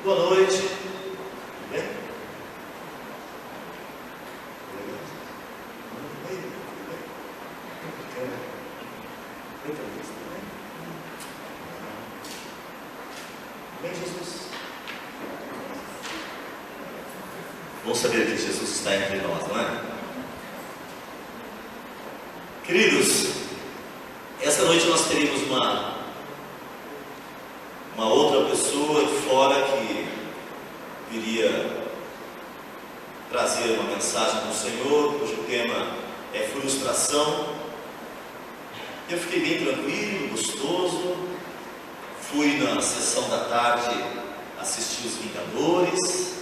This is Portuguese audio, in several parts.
Boa noite. Tudo bem? Bem, Jesus. Vamos saber que Jesus está entre nós, não é? Queridos, essa noite nós teremos uma outra pessoa de fora que viria trazer uma mensagem do Senhor, cujo tema é frustração. Eu fiquei bem tranquilo, gostoso. Fui na sessão da tarde assistir os Vingadores.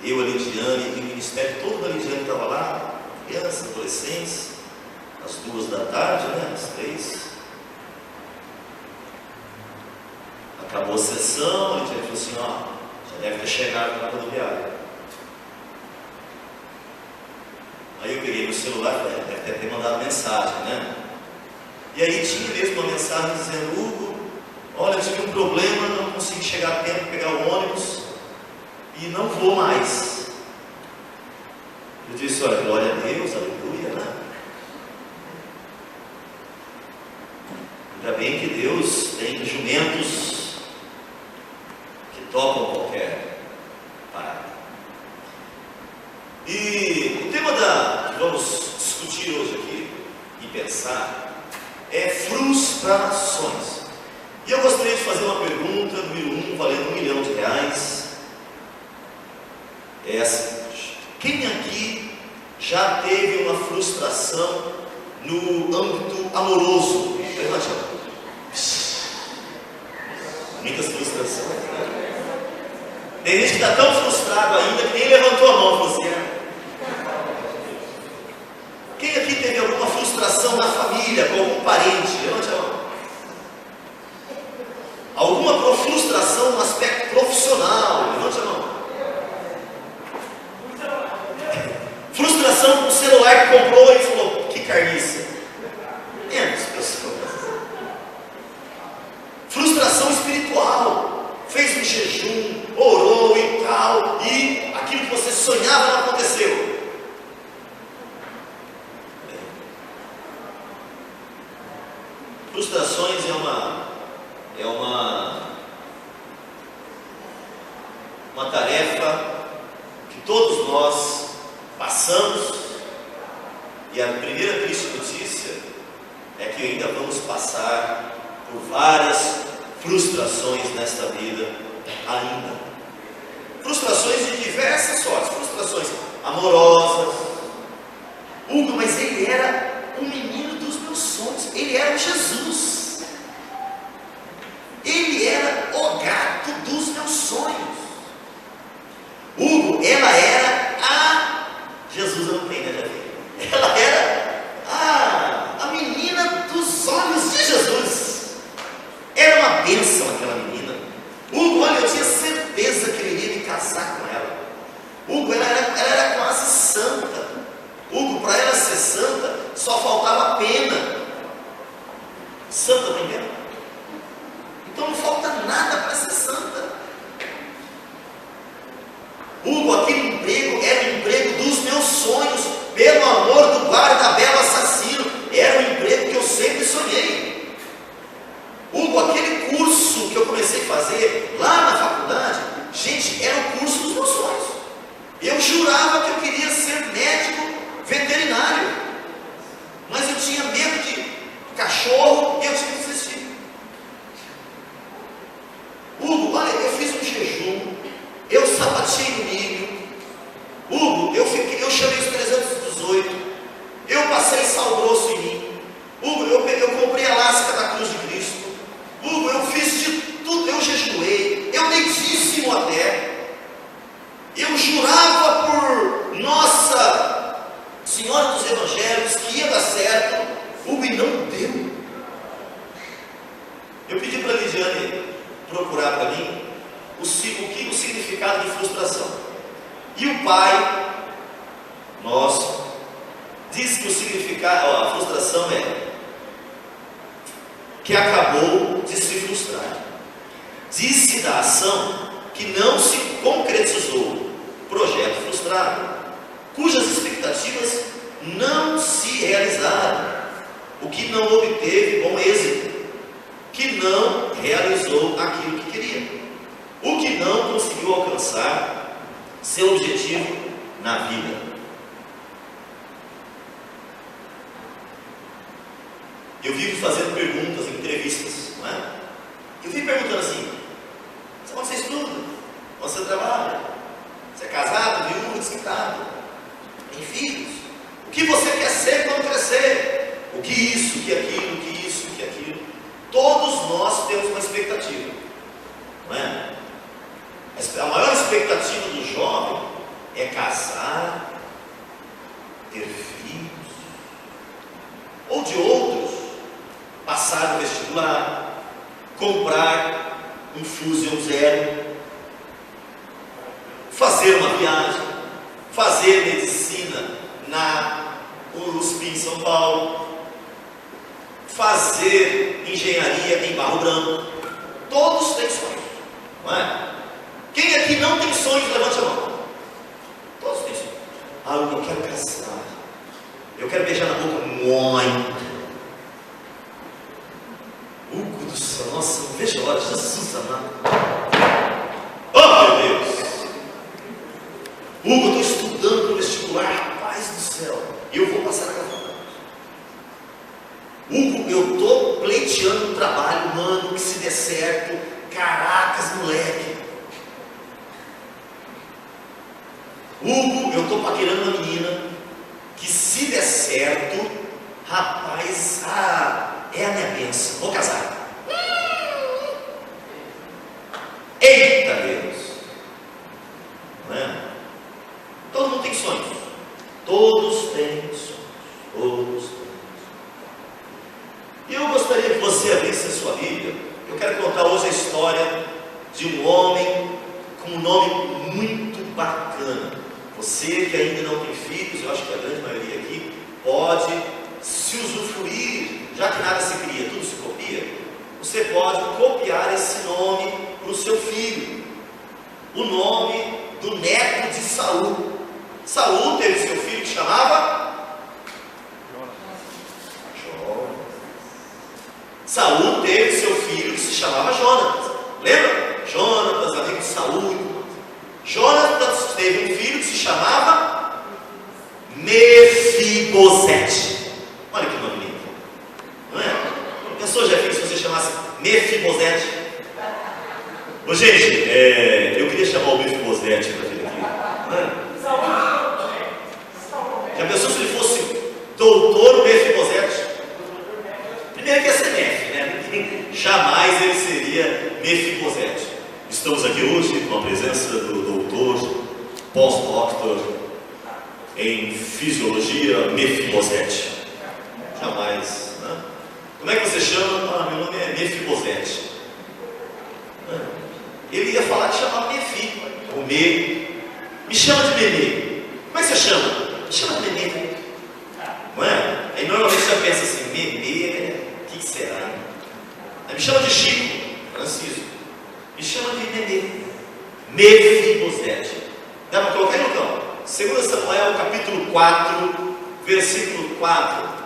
Eu, a Lidiane e o ministério todo da Lidiane estava lá, crianças, adolescentes, às 2 da tarde, né? Às 3. Acabou a sessão, a Lidiane falou assim: ó, já deve ter chegado na rodoviária. Aí eu peguei meu celular e falei: deve ter mandado mensagem, né? E aí tinha mesmo uma mensagem dizendo: Hugo, olha, eu tive um problema, não consegui chegar a tempo de pegar o ônibus e não vou mais. Eu disse: olha, glória a Deus, aleluia, né? Ainda bem que Deus tem jumentos que topam qualquer parada. E o tema que vamos discutir hoje aqui e pensar é frustrações. E eu gostaria de fazer uma pergunta, número 1, valendo R$1 milhão. É essa: quem aqui já teve uma frustração no âmbito amoroso? Levante a mão. Muitas frustrações, né? Tem gente que está tão frustrado ainda que nem levantou a mão. Você, quem aqui teve alguma frustração na família, com algum parente? Levante a mão. Alguma frustração no aspecto profissional? Levante a mão. Frustração com o celular que comprou e falou: que carniça. Menos pessoas. Frustração espiritual. Fez um jejum, orou e tal, e aquilo que você sonhava não aconteceu. Frustrações é uma tarefa que todos nós passamos, e a primeira triste notícia é que ainda vamos passar por várias frustrações nesta vida ainda. Frustrações de diversas sortes, frustrações amorosas. Hugo, mas ele era um menino dos meus sonhos, ele era o Jesus, ele era o gato dos meus sonhos. Hugo, ela era a Jesus, eu não tenho, né? Ela era a menina dos olhos de Jesus. Era uma bênção aquela menina. Hugo, olha, eu tinha certeza que ele iria me casar com ela. Hugo, ela era quase santa. Hugo, para ela ser santa, só faltava pena. Santa tem pena? Então não falta nada para ser santa. Hugo, aquele emprego era o emprego dos meus sonhos, pelo amor do guarda belo assassino, era o emprego que eu sempre sonhei. Hugo, aquele curso que eu comecei a fazer lá na faculdade, gente, era o curso dos meus sonhos. Eu jurava que eu queria ser médico veterinário, mas eu tinha medo de cachorro e eu tive que desistir. Hugo, olha, eu fiz um jejum, eu sapateei no milho. Hugo, eu chamei os 318, eu passei sal grosso em mim. Hugo, eu comprei a lasca da cruz de Cristo. Hugo, eu fiz de tudo, eu jejuei, eu dei dízimo até. Eu jurava por Nossa Senhora dos Evangelhos que ia dar certo. Hugo, e não deu. Eu pedi para a Lidiane procurar para mim o significado de frustração. E o pai nosso diz que o significado, a frustração é que acabou de se frustrar. Disse da ação que que não se concretizou, projeto frustrado, cujas expectativas não se realizaram, o que não obteve bom êxito, que não realizou aquilo que queria, o que não conseguiu alcançar seu objetivo na vida. Eu vivo fazendo perguntas em entrevistas, não é? Eu vivo perguntando assim: onde você estuda? Onde você trabalha? Você é casado, viúvo, desquitado? Tem filhos? O que você quer ser quando crescer? O que isso, o que aquilo, o que isso, o que aquilo? Todos nós temos uma expectativa, não é? A maior expectativa do jovem é casar, ter filhos, ou de outros, passar no vestibular, comprar um Fusion Zero, fazer uma viagem, fazer medicina na USP em São Paulo, fazer engenharia em Barro Branco. Todos têm sonhos, não é? Quem aqui não tem sonhos, levante a mão. Todos têm sonhos. Ah, eu quero casar, eu quero beijar na boca muito. Hugo do céu, nossa, não vejo a hora, Jesus amado. Oh, meu Deus! Hugo, eu estou estudando para o vestibular, rapaz do céu, e eu vou passar na casa. Hugo, eu estou pleiteando um trabalho, mano, que se der certo, caracas, moleque. Hugo, eu estou paquerando uma menina, que se der certo, rapaz, é a minha bênção, vou casar. Eita Deus! Não é? Todo mundo tem sonhos. Todos têm sonhos. Todos têm. E eu gostaria que você abrisse a sua Bíblia. Eu quero contar hoje a história de um homem com um nome muito bacana. Você que ainda não tem filhos, eu acho que a grande maioria aqui pode se usufruir, já que nada se cria, tudo se copia. Você pode copiar esse nome para o seu filho. O nome do neto de Saul. Saul teve seu filho que chamava Jonas. Saul teve seu filho que se chamava Jonatas. Lembra? Jonatas, amigo de Saul. Jonatas teve um filho que se chamava Mefibosete. Olha que nome lindo, não é? Pensou, Jefinho, se você chamasse Mefibosete? Ô, gente, eu queria chamar o Mefibosete para vir aqui, não é? Já pensou se ele fosse doutor Mefibosete? Primeiro que ia ser Mef, né? Jamais ele seria Mefibosete. Estamos aqui hoje com a presença do doutor, pós-doctor em fisiologia, Mefibosete. Jamais, né? Como é que você chama? Meu nome é Mefibosete. Ele ia falar que chamava Mefi, ou Me chama de Nenê. Como é que você chama? Me chama de Nenê. Não é? Aí normalmente você pensa assim, Nenê, o que será? Aí me chama de Chico, Francisco. Me chama de Nenê. Mefibosete. Dá para colocar aí, então? 2 Samuel, capítulo 4, versículo 4.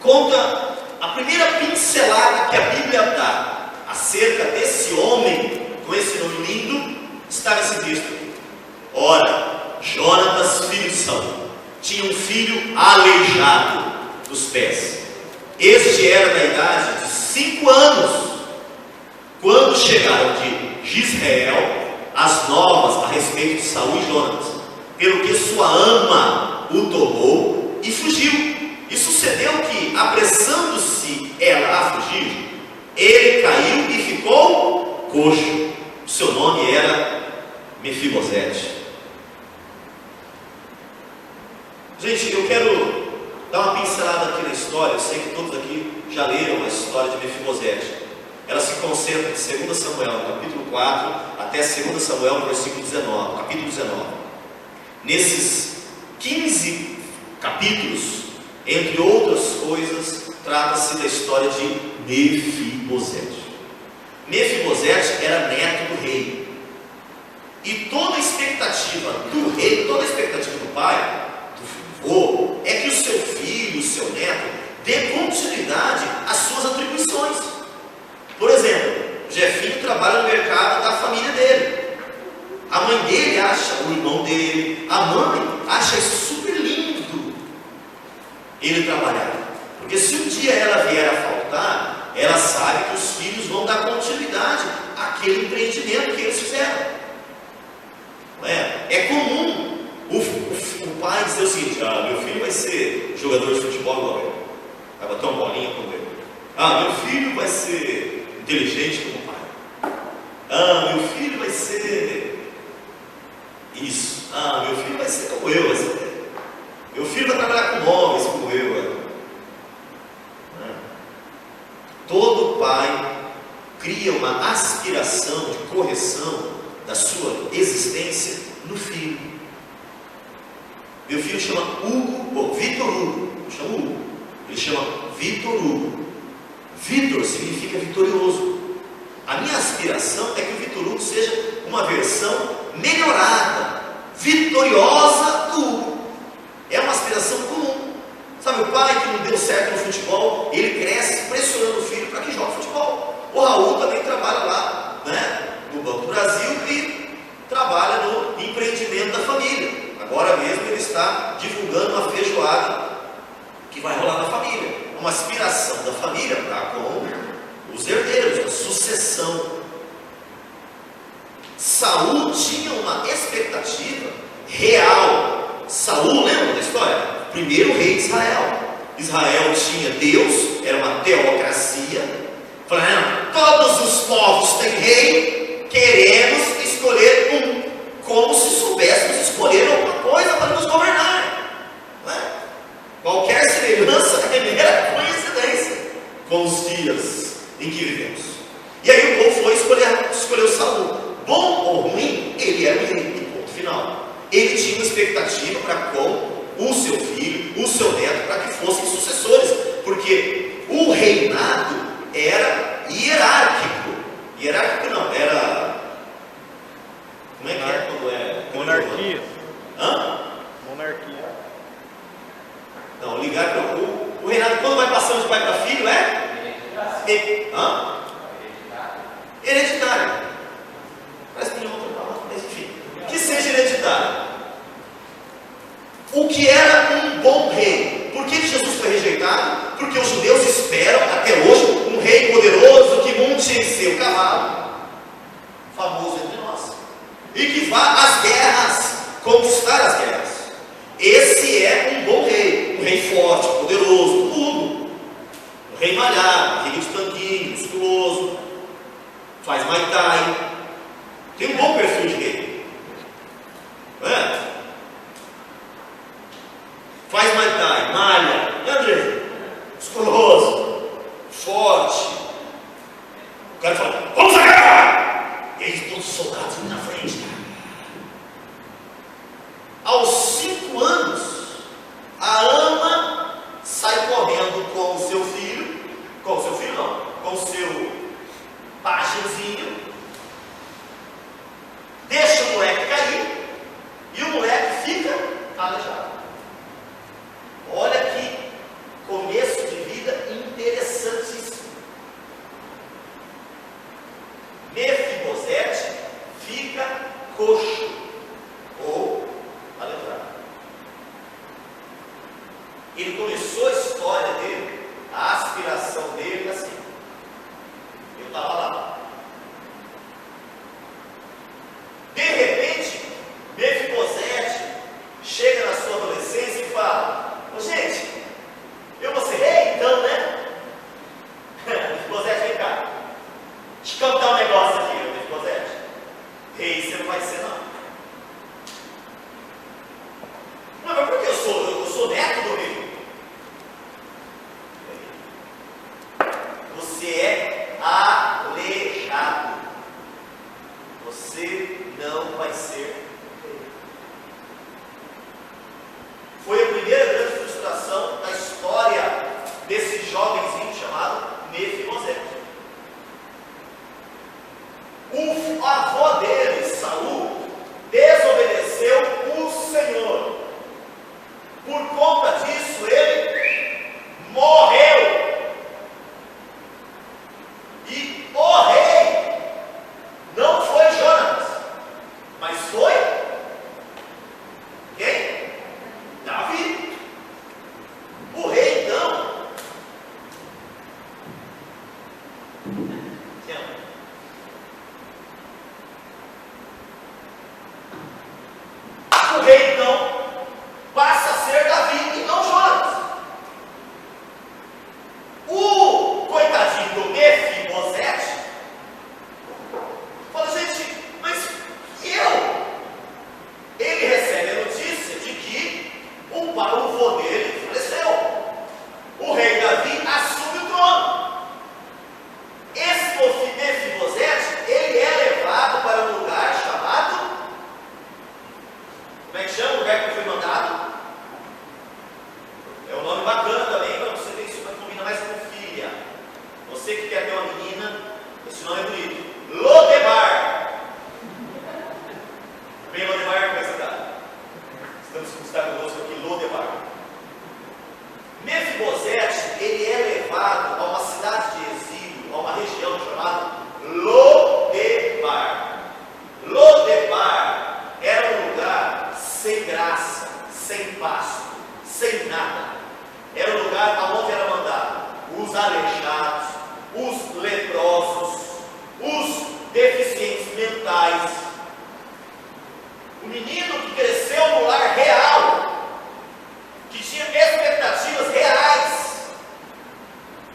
Conta a primeira pincelada que a Bíblia dá acerca desse homem com esse nome lindo. Está nesse texto. Ora, Jonatas, filho de Saul, tinha um filho aleijado dos pés. Este era da idade de 5 anos, quando chegaram de Jezreel as novas a respeito de Saul e Jonatas, pelo que sua ama o tomou e fugiu. E sucedeu que, apressando-se ela a fugir, ele caiu e ficou coxo. O seu nome era Mefibosete. Gente, eu quero dar uma pincelada aqui na história. Eu sei que todos aqui já leram a história de Mefibosete. Ela se concentra de 2 Samuel, capítulo 4, até 2 Samuel, versículo 19, capítulo 19. Nesses 15 capítulos, entre outras coisas, trata-se da história de Mefibosete. Mefibosete era neto do rei. E toda a expectativa do rei, toda a expectativa do pai, do avô, é que o seu filho, o seu neto, dê continuidade às suas atribuições. Por exemplo, o Jefinho trabalha no mercado da família dele. A mãe dele acha, o irmão dele, a mãe acha isso super lindo, ele trabalhar. Porque se um dia ela vier a faltar, ela sabe que os filhos vão dar continuidade àquele empreendimento que eles fizeram. Não é? É comum o pai dizer o seguinte: meu filho vai ser jogador de futebol igual eu, vai bater uma bolinha como eu. Meu filho vai ser inteligente como o pai. Meu filho vai ser isso. Meu filho vai ser como eu. Meu filho vai trabalhar com móveis como eu. Todo pai cria uma aspiração de correção da sua existência no filho. Meu filho chama Vitor Hugo. Eu chamo Hugo. Ele chama Vitor Hugo. Vitor significa vitorioso. A minha aspiração é que o Vitor Hugo seja uma versão melhorada, vitoriosa do Hugo. É uma aspiração comum. Sabe, o pai que não deu certo no futebol, ele cresce pressionando o filho para que jogue futebol. O Raul também trabalha lá, no Banco do Brasil, e trabalha no empreendimento da família. Agora mesmo ele está divulgando uma feijoada que vai rolar na família. Uma aspiração da família para com os herdeiros, a sucessão. Saul tinha uma expectativa real. Saul, lembra da história? Primeiro rei de Israel. Israel tinha Deus, era uma teocracia. Falaram: todos os povos têm rei, queremos escolher um. Como se soubéssemos escolher alguma coisa para nos governar. Não é? Qualquer semelhança é mera coincidência com os dias em que vivemos. E aí o povo foi escolheu Saul. Bom ou ruim, ele era o rei, ponto final. Ele tinha uma expectativa para com o seu filho, o seu neto, para que fossem sucessores, porque o reinado era hierárquico. Hierárquico não, era... Como é que é quando é? Monarquia. Monarquia. Não, ligar para o reinado, quando vai passando de pai para filho, hereditário. Parece que não vou trocar, mas enfim. Que seja hereditário. O que era um bom rei? Por que Jesus foi rejeitado? Porque os judeus esperam até hoje um rei poderoso que monte em seu cavalo, famoso entre nós, e que vá às guerras, conquistar as guerras. Esse é um bom rei, um rei forte, poderoso, tudo. Um rei malhado, um rei de tanquinho, musculoso, faz Muay Thai, tem um bom perfil de rei, não é? Faz Muay Thai, malha, André, musculoso, forte. O cara fala: vamos à guerra! E eles todos soldados na frente. Aos 5 anos, a ama sai correndo com o seu filho, com o seu pagemzinho, deixa o moleque cair, e o moleque fica aleijado. Olha que começo de vida interessantíssimo. Mefibosete fica coxo ou aleijado. Ele começou a história dele, a aspiração dele assim. Eu estava lá. De repente, Mefibosete chega na sua adolescência e fala: ô gente, eu vou ser rei então, né? Mefibosete, vem cá. Deixa eu contar um negócio aqui, Mefibosete. Rei você não vai ser não. Não, mas por que eu sou neto do rei? Você é aleijado. Você não vai ser rei. Foi a primeira grande frustração da história desse jovenzinho chamado Mefibosete. O avô dele, Saul, deficientes mentais. O menino que cresceu no lar real, que tinha expectativas reais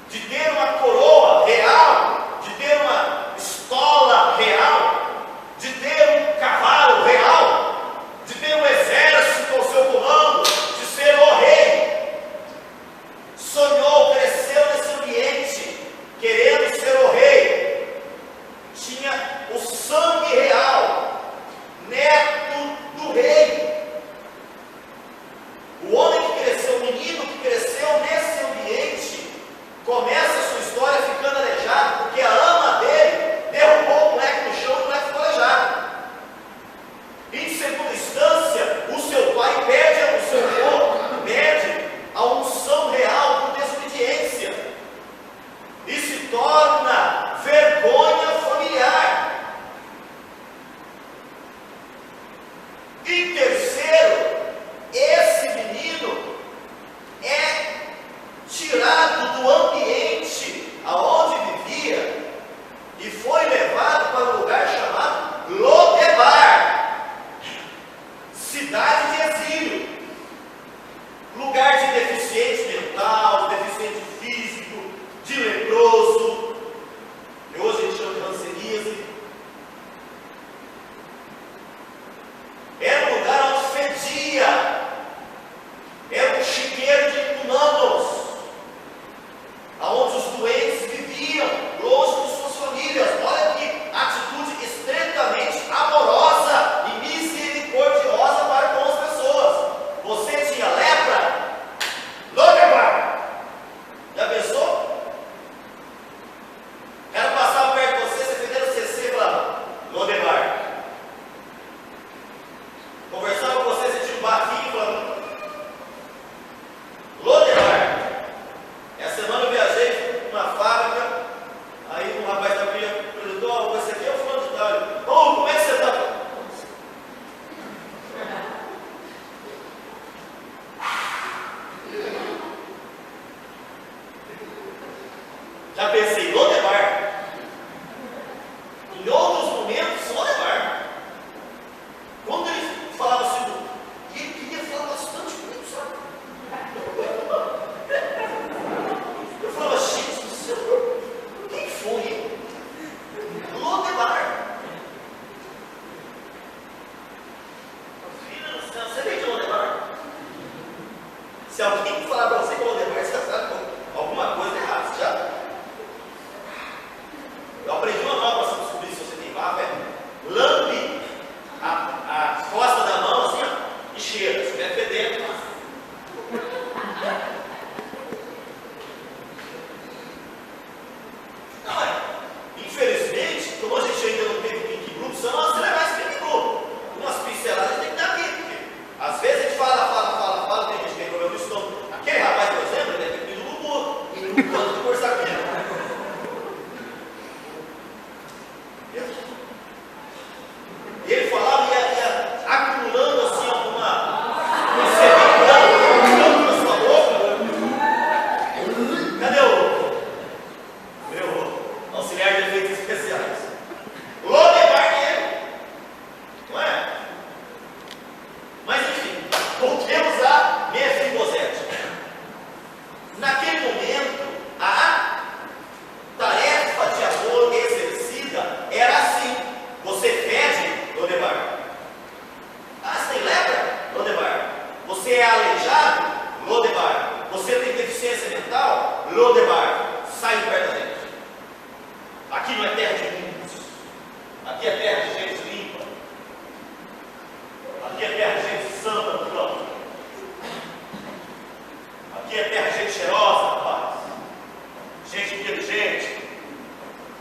de ter uma coroa real, de ter uma estola real, de ter um cavalo real, de ter um exército ao seu comando, de ser o rei. Sonhou, cresceu nesse ambiente, querendo ser o rei. Tinha o sangue real, neto do rei. O homem que cresceu, o menino que cresceu nesse ambiente, começa a sua história ficando aleijado, porque a ama dele derrubou o moleque no chão e o moleque ficou aleijado. Em segunda instância, o seu pai pede ao seu avô, pede a unção real por desobediência e se torna vergonha familiar. Em terceiro, esse menino é tirado do ambiente aonde vivia e foi levado para um lugar chamado Lodebar, cidade de exílio, lugar de deficiente mental, de deficiente físico, de leproso, que hoje a gente chama de hanseníase. Era um lugar onde fedia, era um chiqueiro de imundos, aonde os doentes viviam longe de suas famílias. Olha que atitude estritamente amorosa e misericordiosa para com as pessoas. Você tinha lepra? Lodebar. Já pensou? O cara passava perto de você, você fedendo o CC e falava, Lodebar. Conversava com você, você tinha um barquinho e falava, Lodebar. Essa semana eu viajei para uma fábrica, aí um rapaz da minha perguntou, esse aqui é o fulano de tal. Como é que você está? Já pensei, Lodebar. Em outros momentos, Lodebar. Quando ele falava assim, e ele queria falar bastante comigo, sabe? Eu falava, gente do céu, quem foi? Lodebar. Filha do céu, você vem de Lodebar? Se alguém falar para você que é Lodebar, você já sabe alguma coisa errada, você já. Eu aprendi uma nova para descobrir se você tem barba, lambe a costa da mão assim, ó, e cheira, se estiver fedendo, não é? Infelizmente, como a gente ainda não teve pink group, são as legais pink group. Umas pinceladas a gente tem que dar aqui, porque às vezes a gente fala, tem gente que tem problema no estômago. Aquele rapaz, por exemplo, ele deve ter pedido no mudo, quando tu conversar com ele. E ele falava e ia acumulando assim alguma semente na sua boca. Cadê o meu auxiliar de efeitos especiais? Lodebar ele, não é? Mas enfim, voltemos a Mefibosete. Naquele momento, a tarefa de amor exercida era assim: você fede, Lodebar. Ah, você tem lepra? Lodebar. Você é aleijado? Lodebar. Você tem deficiência mental? Lodebar. Sai de perto da gente. Aqui não é terra de imundos. Aqui é terra de gente limpa. Aqui é terra de gente santa do campo. Aqui é terra de gente cheirosa, rapaz. Gente inteligente,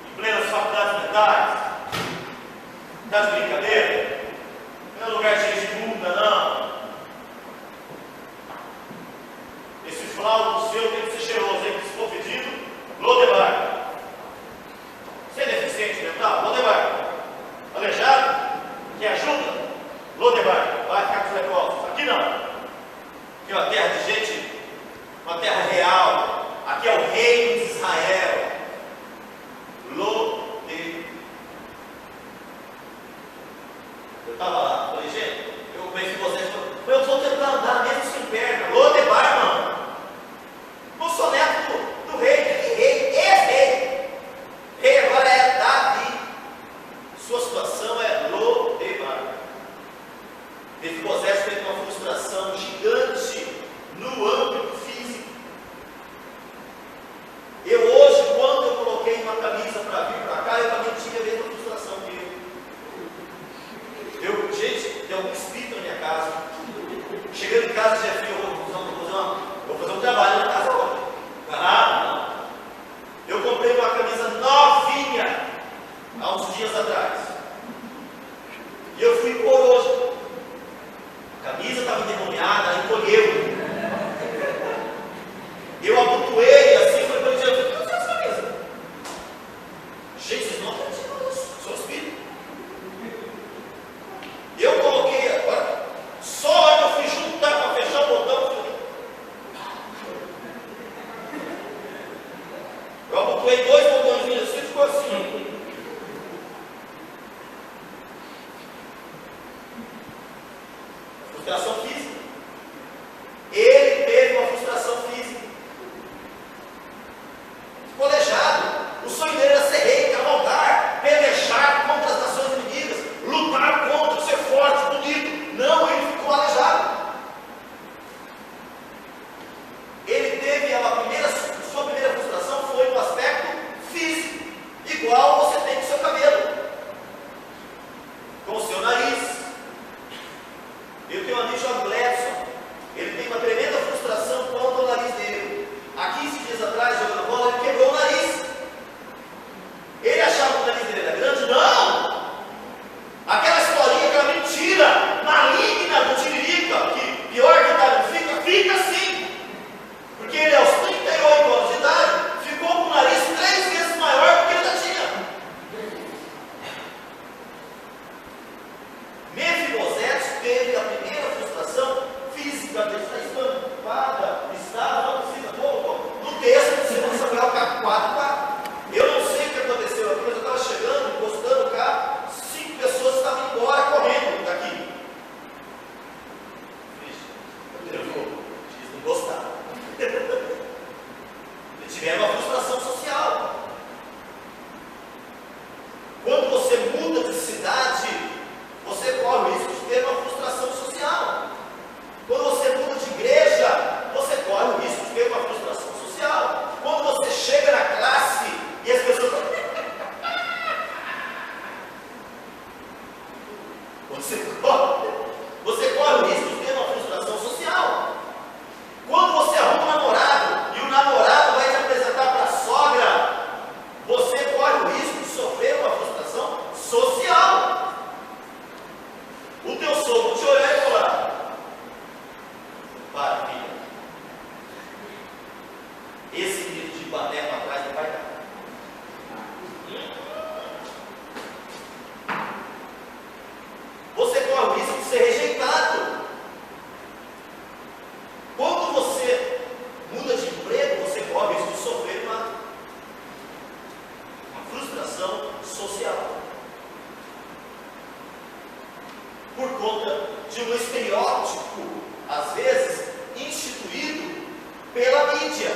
em plenas faculdades mentais. Tá de brincadeira? Não é lugar de gente imunda, não. Esse flauto seu tem que ser cheiroso, hein? Se for pedido, Lodebar. Você é deficiente mental? Lodebar. Aleijado? Quer ajuda? Lodebar. Vai ficar com os leprosos. Aqui não. Aqui é uma terra de gente, uma terra real. Aqui é o reino de Israel. Lodebar. Eu estava lá, falei, gente, eu conheci vocês, eu vou tentar andar mesmo sem perna. Ô, Debar, irmão. Não sou neto do rei, que rei, ex-rei. Rei agora é Davi. Sua situação é Lodebar. Mefibosete teve uma frustração gigante no âmbito físico. Eu hoje, quando eu coloquei uma camisa para vir para cá, eu também tive a mesma frustração que eu. Gente, tem algum espírito na minha casa. Chegando em casa, já fui, vou fazer um trabalho na casa agora. Não. Eu comprei uma camisa novinha há uns dias atrás. E eu fui por hoje. A camisa estava endemoniada, ela encolheu. Eu abotoei assim, falei para ele, eu não sei essa camisa. Gente, vocês não acreditam nisso, seu espírito. Eu coloquei agora, só a hora que eu fui juntar para fechar o botão, eu abotoei 2 botõezinhos assim, ficou assim. Frustração física. Ele teve uma frustração física. Ficou aleijado. O sonho dele era ser rei, cavalgar, pelejar contra as nações inimigas, lutar contra, ser forte, bonito. Não, ele ficou aleijado. Ele teve sua primeira frustração foi no aspecto físico, igual você tem com o seu cabelo, com o seu nariz. Eu tenho um amigo chamado Gledson, ele tem uma tremenda frustração quanto ao nariz dele. Há 15 dias atrás, jogando bola, ele quebrou o nariz. Ele achava que o nariz dele era grande? Não! Aquela historinha, aquela mentira maligna do Tiririca, que pior que tá, fica assim. Porque ele aos 38 anos de idade, ficou com o nariz 3 vezes maior do que ele já tinha. Mefibosete teve a primeira frustração física dele, está estampada, não precisa, no texto de 2 Samuel 4:4. Eu não sei o que aconteceu aqui, mas eu estava chegando, encostando o carro, 5 pessoas estavam embora correndo daqui. Eles não gostaram. Eles tiveram uma frustração social. Quando você muda de cidade, você corre o risco de ter uma frustração social. Quando você muda de igreja, você corre o risco de ter uma frustração social. Quando você chega na classe e as pessoas você corre o risco de ter uma frustração social. Quando você arruma um namorado e o namorado vai te apresentar para a sogra, você corre o risco de sofrer uma frustração social. O teu sogro te olhar e falar: para, filha, esse grito de bater para trás não vai dar. Você corre o risco de ser rejeitado. Quando você muda de emprego, você corre o risco de sofrer uma frustração social. Por conta de um estereótipo, às vezes, instituído pela mídia.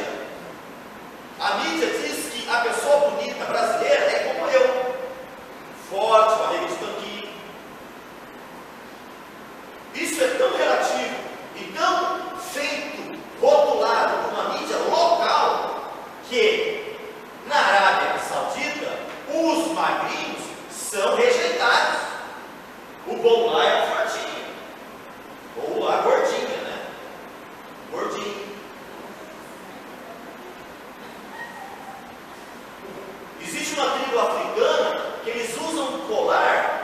A mídia diz que a pessoa bonita brasileira é como eu, forte, barriga de tanquinho. Isso é tão relativo e tão feito, rotulado por uma mídia local, que na Arábia Saudita os magrinhos são rejeitados. O bom lá é o fortinho, ou a gordinha, né? Gordinho. Existe uma tribo africana que eles usam um colar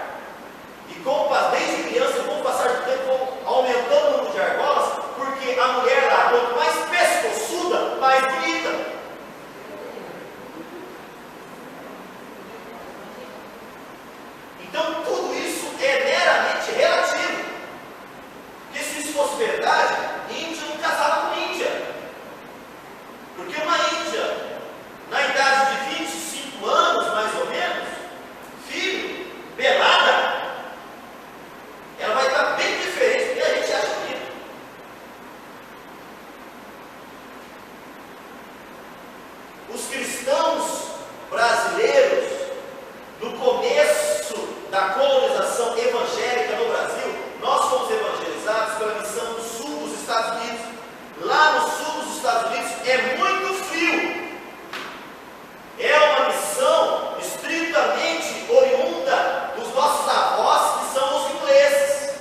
e desde criança, com o passar do tempo, vão aumentando o número de argolas, porque a mulher lá, quanto mais pescoçuda, mais bonita. Então, tudo isso é meramente relativo. Porque se isso fosse verdade, índio não casava com índia. Porque uma índia, na idade de 25 anos, mais ou menos, filho, pelada, da colonização evangélica no Brasil, nós fomos evangelizados pela missão do sul dos Estados Unidos. Lá no sul dos Estados Unidos é muito frio. É uma missão estritamente oriunda dos nossos avós, que são os ingleses.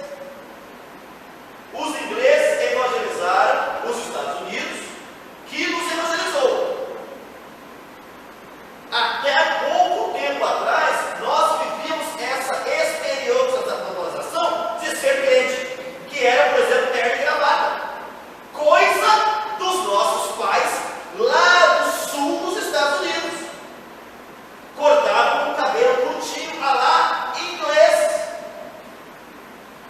Os ingleses evangelizaram os Estados Unidos, que nos evangelizou. Até pouco tempo atrás, nós vivíamos essa exteriorização de ser crente, que era, por exemplo, terno e gravata. Coisa dos nossos pais lá do sul dos Estados Unidos. Cortavam com o cabelo curtinho a lá inglês.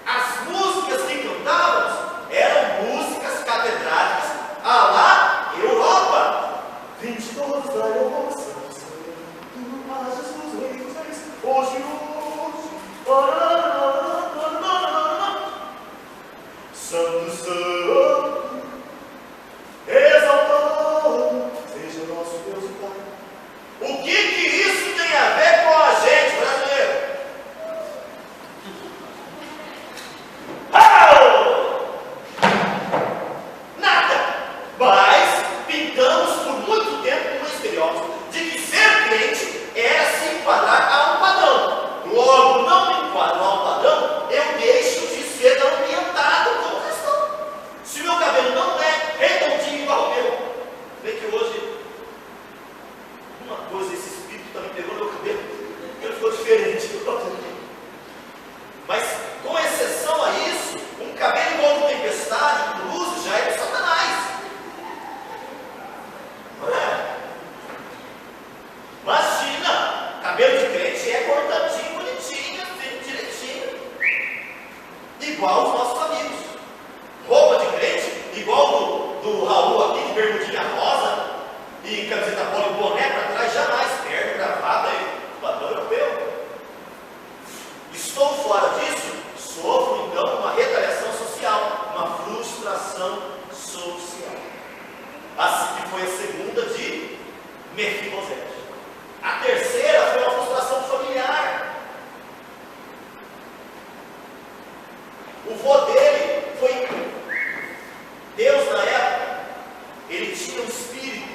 As músicas que cantávamos eram músicas catedráticas a lá Europa. 22 da Europa, Jesus Rei dos Reis, hoje, Santo, Santo, exaltado seja o nosso Deus e Pai. O que isso tem a ver com a gente, brasileiro? Nada! Mas pintamos por muito tempo um estereótipo de que ser crente era se enquadrar a um padrão. Logo, não me enquadro a um padrão, eu deixo de ser ambientado como cristão. Se meu cabelo não é redondinho igual o meu, vê que hoje uma coisa, esse espírito também pegou no meu cabelo, ele ficou diferente. Mas, com exceção a isso, um cabelo igual de tempestade, de luz, já é de Satanás. Não é? Imagina, cabelo de crente é cortadinho, bonitinho, assim, direitinho, igual os nossos amigos. Roupa de crente, igual do Raul aqui, de bermudinha rosa e camiseta polo e boné para trás, jamais. Terno, gravata, padrão europeu. Estou fora disso, sofro então uma retaliação social, uma frustração social. Assim que foi a segunda de Mefibosete. A terceira foi uma frustração familiar. O vô dele foi Deus na época. Ele tinha um espírito.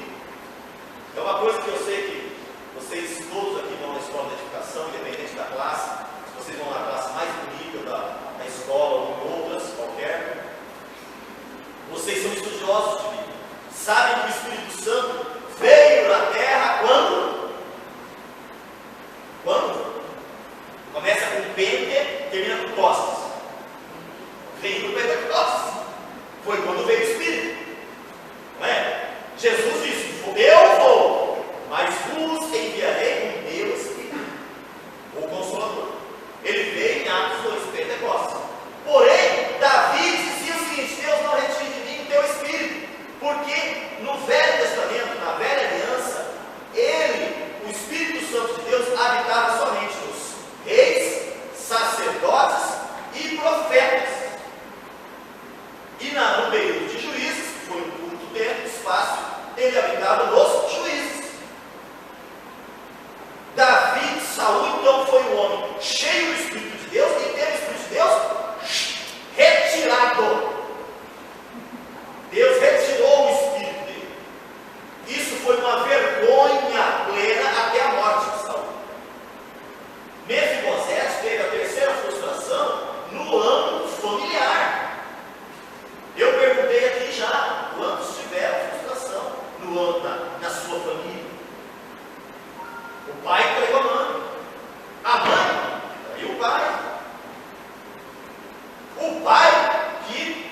É uma coisa que eu sei que vocês todos aqui vão na escola de edificação, independente da classe. Se vocês vão na classe mais bonita da escola ou em outras, qualquer, vocês são estudiosos de Bíblia. Sabem que o Espírito Santo veio na terra quando? Quando? Começa com Pente, termina com Costas. Veio no Pentecostes. Foi quando veio o Espírito. Não é? Jesus disse: eu vou, mas vos enviarei o meu Espírito, o Consolador. Ele veio em Atos 2, Pentecostes. Porém, Davi dizia o seguinte: Deus não retire de mim o teu Espírito, porque no Velho Testamento, na Velha Aliança, o Espírito Santo de Deus habitava somente nos reis, sacerdotes e profetas. E no período de juízes, que foi um curto tempo, espaço, ele habitava nos juízes. Davi, Saul, então, foi um homem cheio do Espírito de Deus e teve o Espírito de Deus retirado. Deus retirou o Espírito dele. Isso foi uma vergonha plena até a morte de Saul. Mefibosete teve a terceira frustração no âmbito familiar. Eu perguntei aqui já, quantos tiveram frustração na sua família? O pai traiu a mãe traiu o pai. O pai que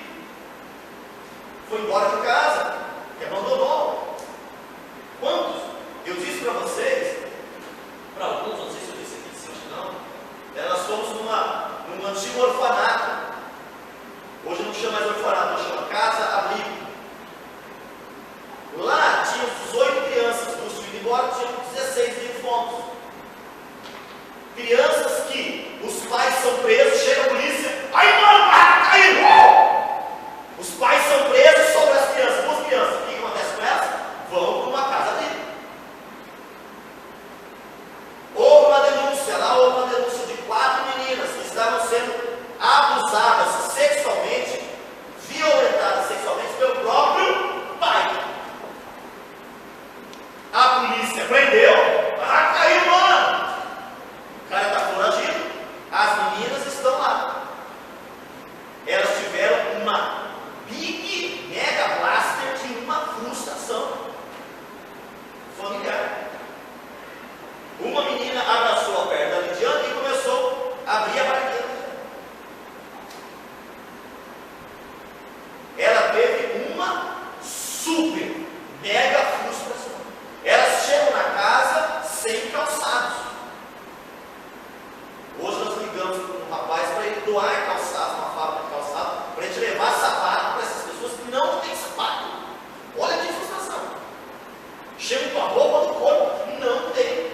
foi embora de casa, que abandonou. Quantos? Eu disse para vocês, para alguns, não sei se eu disse aqui sim ou não, nós fomos num antigo orfanato. Hoje não chama mais orfanato, chama Casa Abrigo. Lá tinham 18 crianças, dos filhos embora tinham 16 mil fomos. Crianças que os pais são presos, chega a polícia, aí mano, vai cair! Os pais são presos sobre as crianças, duas crianças. O que acontece com elas? Vão para uma casa dele. Houve uma denúncia, lá houve uma denúncia de 4 doar calçados, uma fábrica de calçado, para a gente levar sapato para essas pessoas que não têm sapato. Olha que frustração. Chega com a roupa no corpo, não tem.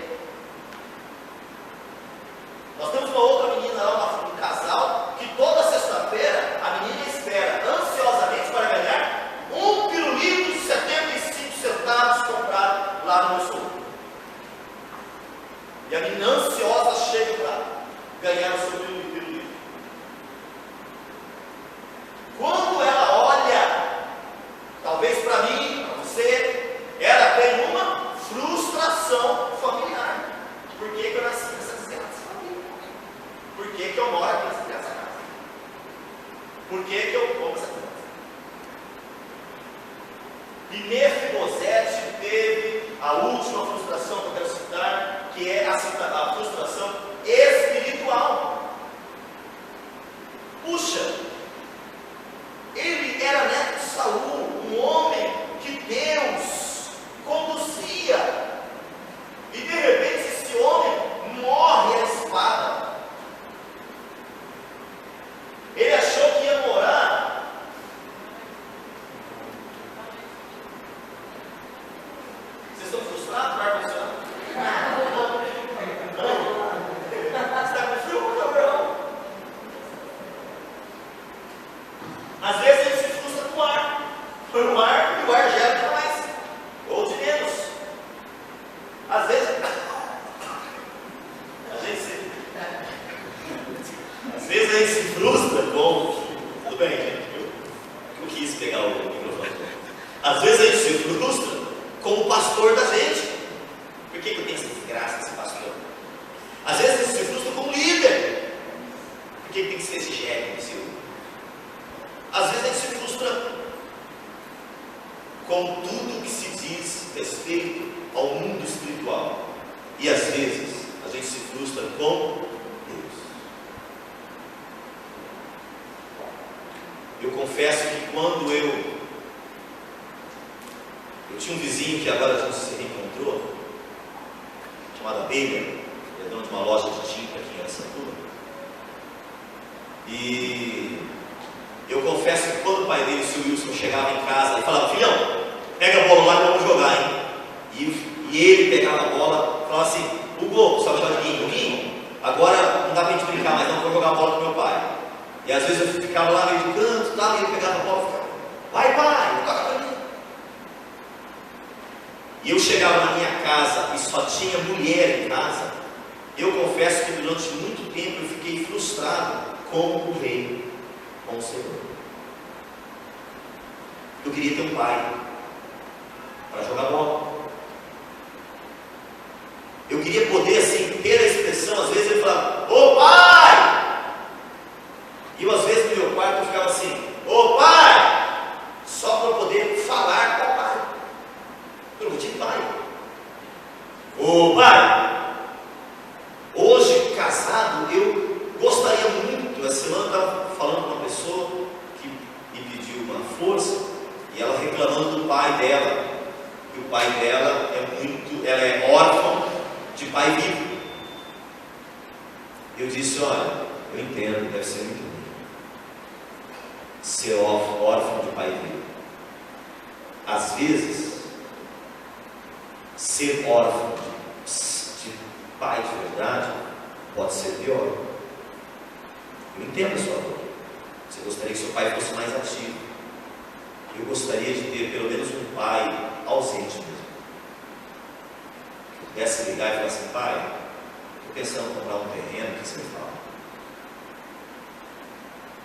Nós temos uma outra menina lá, um casal, que toda sexta-feira a menina espera ansiosamente para ganhar um pirulito de 75 centavos comprado lá no meu sogro. E a menina ansiosa chega para ganhar o seu pirulito. Quando ela olha, talvez para mim, para você, ela tem uma frustração familiar. Por que eu nasci nessa desgraça família? Por que eu moro aqui nessa desgraça casa? Por que eu como essa coisa? E Mefibosete teve a última frustração que eu quero citar, que é a frustração espiritual. Puxa, ele era neto de Saul, um homem que Deus conduzia, e de repente esse homem morre à espada. Ele achou que ia morar. Vocês estão frustrados com o ar-condicionado? Você está com frio, Gabriel? Às vezes a gente se frustra com o ar. Foi no ar e o ar gera de mais, ou de menos. Às vezes a gente se frustra com. Tudo bem, gente? Eu quis pegar o microfone. Às vezes a gente se frustra com o pastor da gente. Por que eu tenho essa desgraça desse pastor? Às vezes a gente se frustra com o líder. Por que tem que ser esse chefe, esse outro? Às vezes a gente se frustra com tudo que se diz respeito ao mundo espiritual. E às vezes a gente se frustra com Deus. Eu confesso que quando eu tinha um vizinho que agora a gente se reencontrou, chamado Abelha, ele é dono de uma loja de tinta aqui em Araçatuba. E eu confesso que quando o pai dele, o seu Wilson, chegava em casa e falava: filhão, pega a bola lá que vamos jogar, hein? E ele pegava a bola e falava assim: Hugo, só chamava de Guinho, agora não dá pra gente brincar mais não, vou jogar a bola com meu pai. E às vezes eu ficava lá meio de canto, tá? E ele pegava a bola e ficava: vai pai, toca pra mim. E eu chegava na minha casa e só tinha mulher em casa. Eu confesso que durante muito tempo eu fiquei frustrado com o rei, com o Senhor. Eu queria ter um pai para jogar bola. Eu queria poder assim ter a expressão, às vezes ele falava: ô pai! E eu às vezes no meu quarto eu ficava assim: ô pai! Só para poder falar com o pai. Eu não tive pai. Ô pai! Hoje, casado, eu gostaria muito. Essa semana eu estava falando com uma pessoa que me pediu uma força, e ela reclamando do pai dela, que o pai dela ela é órfã de pai vivo. Eu disse: olha, eu entendo, deve ser muito ruim ser órfão de pai vivo. Às vezes, ser órfão de pai de verdade pode ser pior. Eu entendo a sua dor. Você gostaria que seu pai fosse mais ativo. Eu gostaria de ter pelo menos um pai ausente mesmo. Que eu pudesse ligar e falar assim: pai, estou pensando em comprar um terreno, o que você me fala?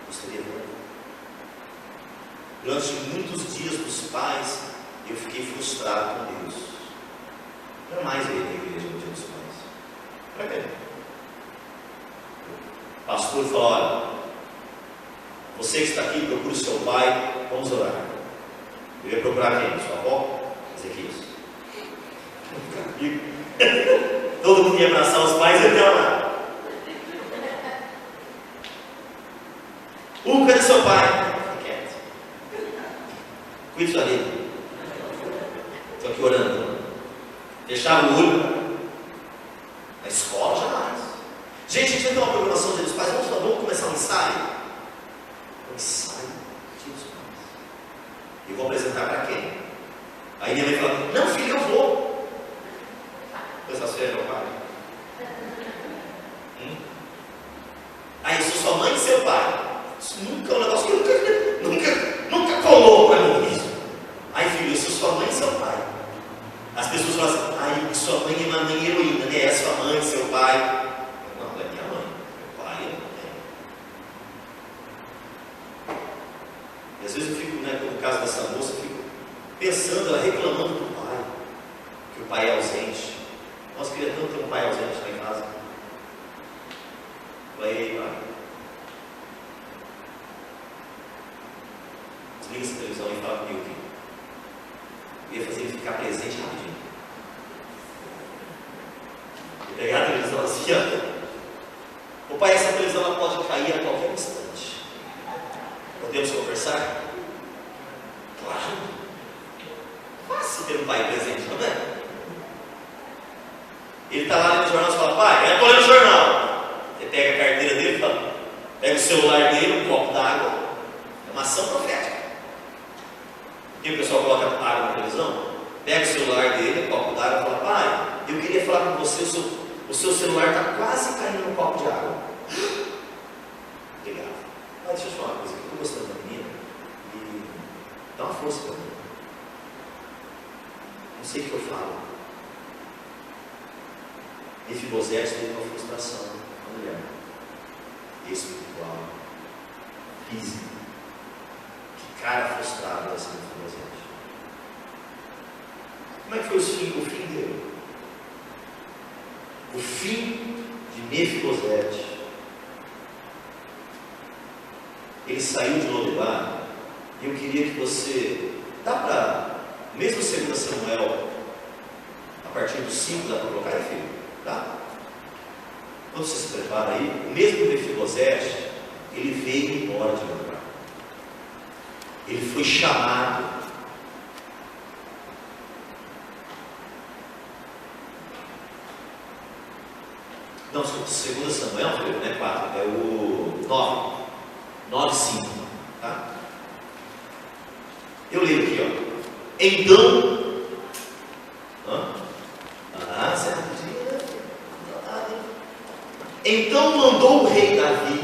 Gostaria muito. Durante muitos dias dos pais, eu fiquei frustrado com Deus. Jamais eu ia na igreja no dia dos pais. Para quê? O pastor falou: olha, você que está aqui, procure o seu pai, vamos orar. Eu ia procurar quem? Sua avó? Ezequias. Todo mundo ia abraçar os pais e eu ia orar. Cadê seu pai? Fique quieto. Cuide sua vida. Estou aqui orando. Fechava o olho. Na escola jamais. Gente, Gente, a gente vai ter uma programação dos pais. Vamos começar um ensaio? Um ensaio dos pais. Eu vou apresentar para quem? Aí minha mãe fala: não, filho, eu vou. Essa sua é meu pai. Aí, eu sou sua mãe e seu pai. Isso nunca é um negócio que nunca colou para mim isso. Aí, filho, eu sou sua mãe e seu pai. As pessoas falam assim: ai, sua mãe é uma mãe heroína, né? É sua mãe, seu pai. Não, é minha mãe. Meu pai é minha mãe. E às vezes eu fico, né, no caso dessa moça, eu fico pensando, ela reclamando do pai, que o pai é ausente. Nossa, queria tanto ter um pai ausente lá em casa. Falei: pai, desliga essa televisão e fala comigo aqui. Eu ia fazer ele ficar presente rapidinho. Eu pegar a televisão assim, ó. Ô pai, essa televisão ela pode cair a qualquer instante. Podemos conversar? Claro. Fácil ter um pai presente, não é? Ele está lá lendo o jornal e fala: pai, eu estou lendo o jornal. Ele pega a carteira dele e fala, pega o celular dele, um copo d'água. É uma ação profética. E o pessoal coloca água na televisão, pega o celular dele, um copo d'água e fala: pai, eu queria falar com você, o seu celular está quase caindo no copo de água. Obrigado. Mas deixa eu te falar uma coisa, eu estou gostando da menina e dá uma força para mim. Não sei o que eu falo. Mefibosete teve uma frustração com a mulher espiritual, física. Que cara frustrado essa Mefibosete. Como é que foi o fim dele? O fim de Mefibosete. Ele saiu de Lodebar, e eu queria que você, dá para, mesmo 2 Samuel, a partir do 5, dá para colocar aí, filho? Tá? Quando você se prepara aí, o mesmo Mefibosete, ele veio embora de Lodebar. Ele foi chamado. Não, 2 Samuel, filho, não é 4, é o 9:5, tá? Eu leio aqui, ó. Então, então mandou o rei Davi,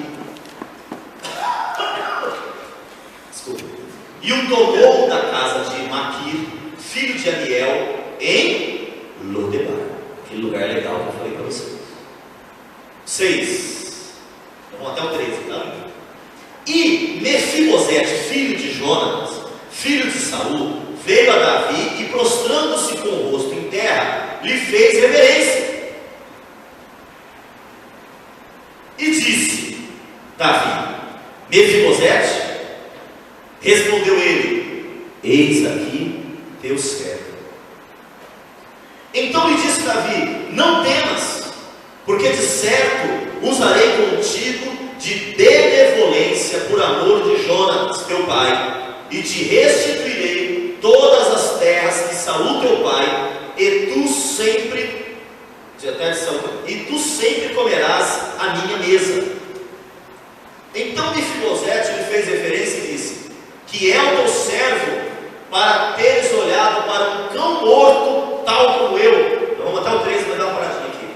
desculpa, e o tomou da casa de Maquir, filho de Amiel, em Lodebar, aquele lugar legal que eu falei para vocês. 6, vamos até o 13, tá? E Mefibosete, filho de Jonatas, filho de Saul, veio a Davi e, prostrando-se com o rosto em terra, lhe fez reverência. E disse Davi: Mefibosete? Respondeu ele: eis aqui teu servo. Então lhe disse Davi: não temas, porque de certo usarei contigo de benevolência por amor de Jonatas teu pai, e te restituirei todas as terras que Saul teu pai, e tu sempre comerás a minha mesa. Então Mefibosete lhe fez referência e disse: que é o teu servo para teres olhado para um cão morto tal como eu. Então, vamos até o 13, vai dar uma paradinha aqui.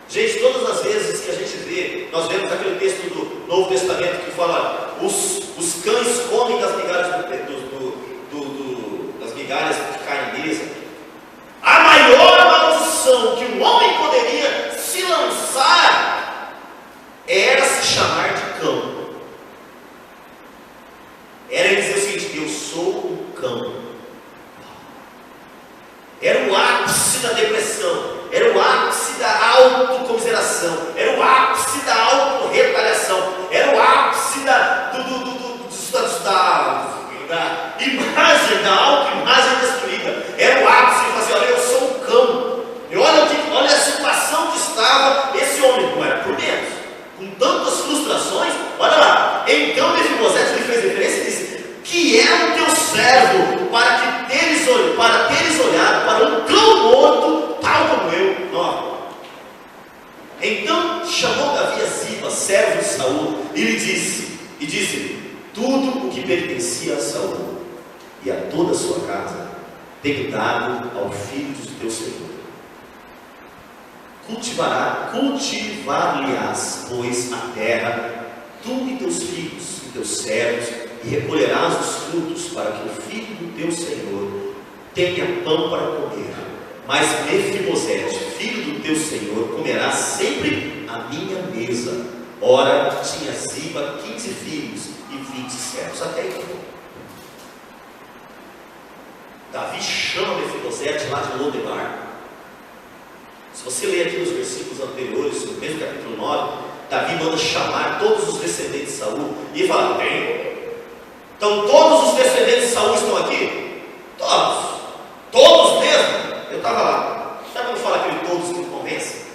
Gente, todas as vezes que a gente vê, nós vemos aquele texto do Novo Testamento que fala: os cães comem das migalhas das migalhas que caem na mesa. A maior maldição que um homem poderia se lançar era se chamar de cão. Era ele dizer o seguinte: eu sou um cão. Era o ápice da depressão, era o ápice da autocomiseração, era o ápice da autorretaliação, era o ápice da imagem, da autoimagem destruída. Era o ápice de fazer: olha, eu sou um cão. E olha a situação que estava esse homem, não era por menos, com tantas frustrações. Olha lá. Então Mefibosete lhe fez referência e disse: que é o teu servo para teres olhado para um cão morto tal como eu. Então chamou Davi servos de Saul, e lhe disse: tudo o que pertencia a Saul e a toda a sua casa tenho dado ao filho do teu Senhor. Cultivar-lhe-ás, pois, a terra, tu e teus filhos e teus servos, e recolherás os frutos, para que o filho do teu Senhor tenha pão para comer. Mas Mefibosete, filho do teu Senhor, comerá sempre à minha mesa. Ora, tinha Ziba 15 filhos e 20 servos. Até aí. Davi chama Mefibosete lá de Lodebar. Se você ler aqui nos versículos anteriores, no mesmo capítulo 9, Davi manda chamar todos os descendentes de Saul e ele fala: tem? Então todos os descendentes de Saul estão aqui? Todos. Todos mesmo? Eu estava lá. Sabe quando fala aquele todos que convence?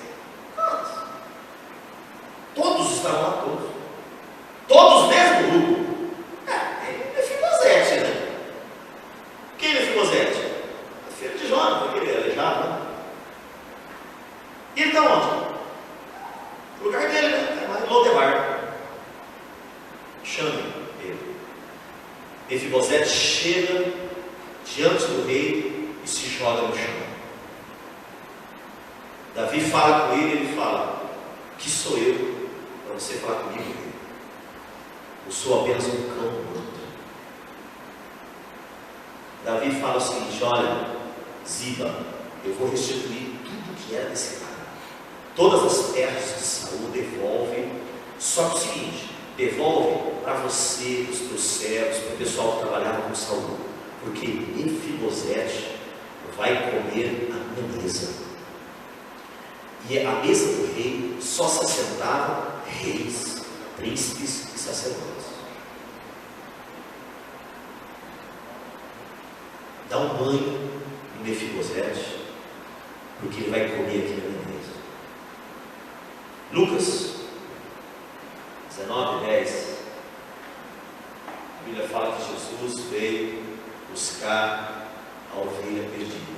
Todos. Todos estavam lá, todos. Todos mesmo, Hugo? É Mefibosete, né? Quem é Mefibosete? É filho de Jonathan, aquele aleijado, né? E ele está onde? O lugar dele, né? É lá em Lodebar. Chame ele. Mefibosete chega diante do rei e se joga no chão. Davi fala com ele e ele fala: que sou eu para você falar comigo, rei? Eu sou apenas um cão morto. Davi fala o seguinte: olha, Ziba, eu vou restituir tudo que era desse cara. Todas as terras de Saul devolve. Só que o seguinte: devolve para você, para os teus servos, para o pessoal que trabalhava com Saul, porque Mefibosete vai comer a minha mesa. E a mesa do rei só se assentavam reis, príncipes e sacerdotes. Dá um banho em Mefibosete, porque ele vai comer aqui na minha mesa. Lucas 19:10, a Bíblia fala que Jesus veio buscar a ovelha perdida.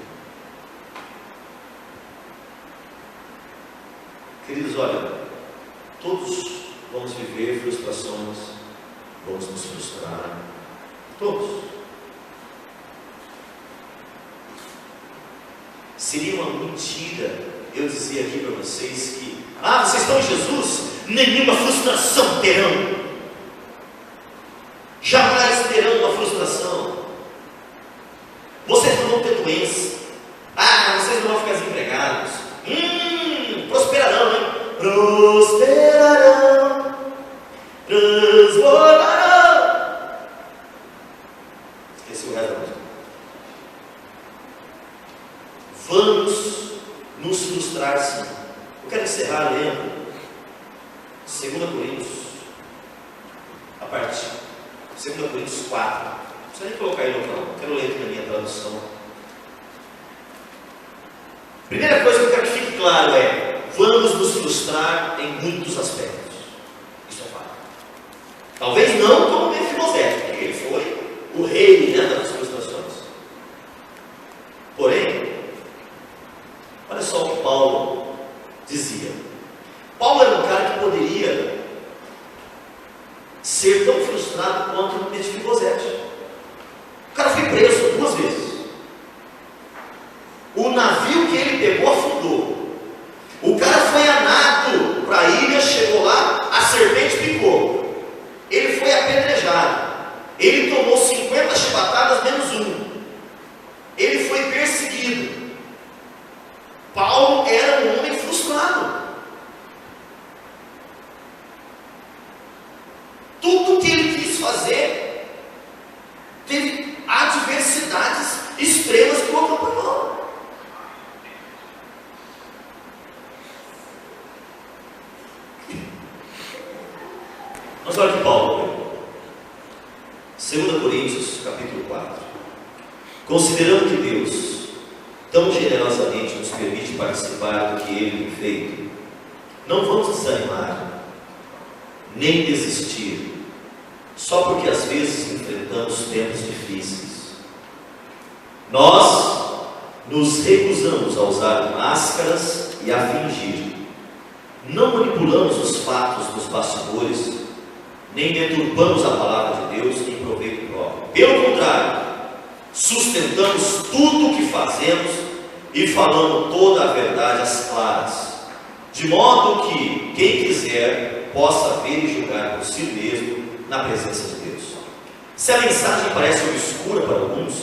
Queridos, olha, todos vamos viver frustrações, vamos nos frustrar, todos. Seria uma mentira eu dizer aqui para vocês que vocês estão em Jesus, nenhuma frustração terão. Jamais terão uma frustração. Vocês não vão ter doença. Vocês não vão ficar desempregados. Prosperarão, hein? Prosperarão, transbordarão. Esqueci o resto da música. Vamos nos frustrar, sim. Eu quero encerrar lendo 2 Coríntios, a partir 2 Coríntios 4. Não precisa nem colocar ele não, quero ler aqui na minha tradução. Primeira coisa que eu quero que fique claro é: vamos nos frustrar em muitos aspectos. Isso é fato. Talvez não como Mefibosete, porque ele foi o rei, né, das frustrações. Porém, olha só o que Paulo dizia. Paulo era um cara que poderia ser tão frustrado quanto Mefibosete. O cara foi preso 2 vezes. O navio que ele pegou afundou. O cara foi a nado para a ilha, chegou lá, a serpente picou. Ele foi apedrejado. Ele tomou 50 chibatadas menos 1. Ele foi perseguido. Paulo era um homem frustrado. Tudo que ele quis fazer teve adversidades extremas que o acompanhou. Mas olha que Paulo, 2 Coríntios capítulo 4. Considerando que Deus tão generosamente nos permite participar do que Ele tem feito, não vamos desanimar, nem desistir, só porque às vezes enfrentamos tempos difíceis. Nós nos recusamos a usar máscaras e a fingir. Não manipulamos os fatos dos bastidores, nem deturpamos a palavra de Deus em proveito próprio. Pelo contrário, sustentamos tudo o que fazemos e falamos toda a verdade às claras, de modo que quem quiser possa ver e julgar por si mesmo na presença de Deus. Se a mensagem parece obscura para alguns,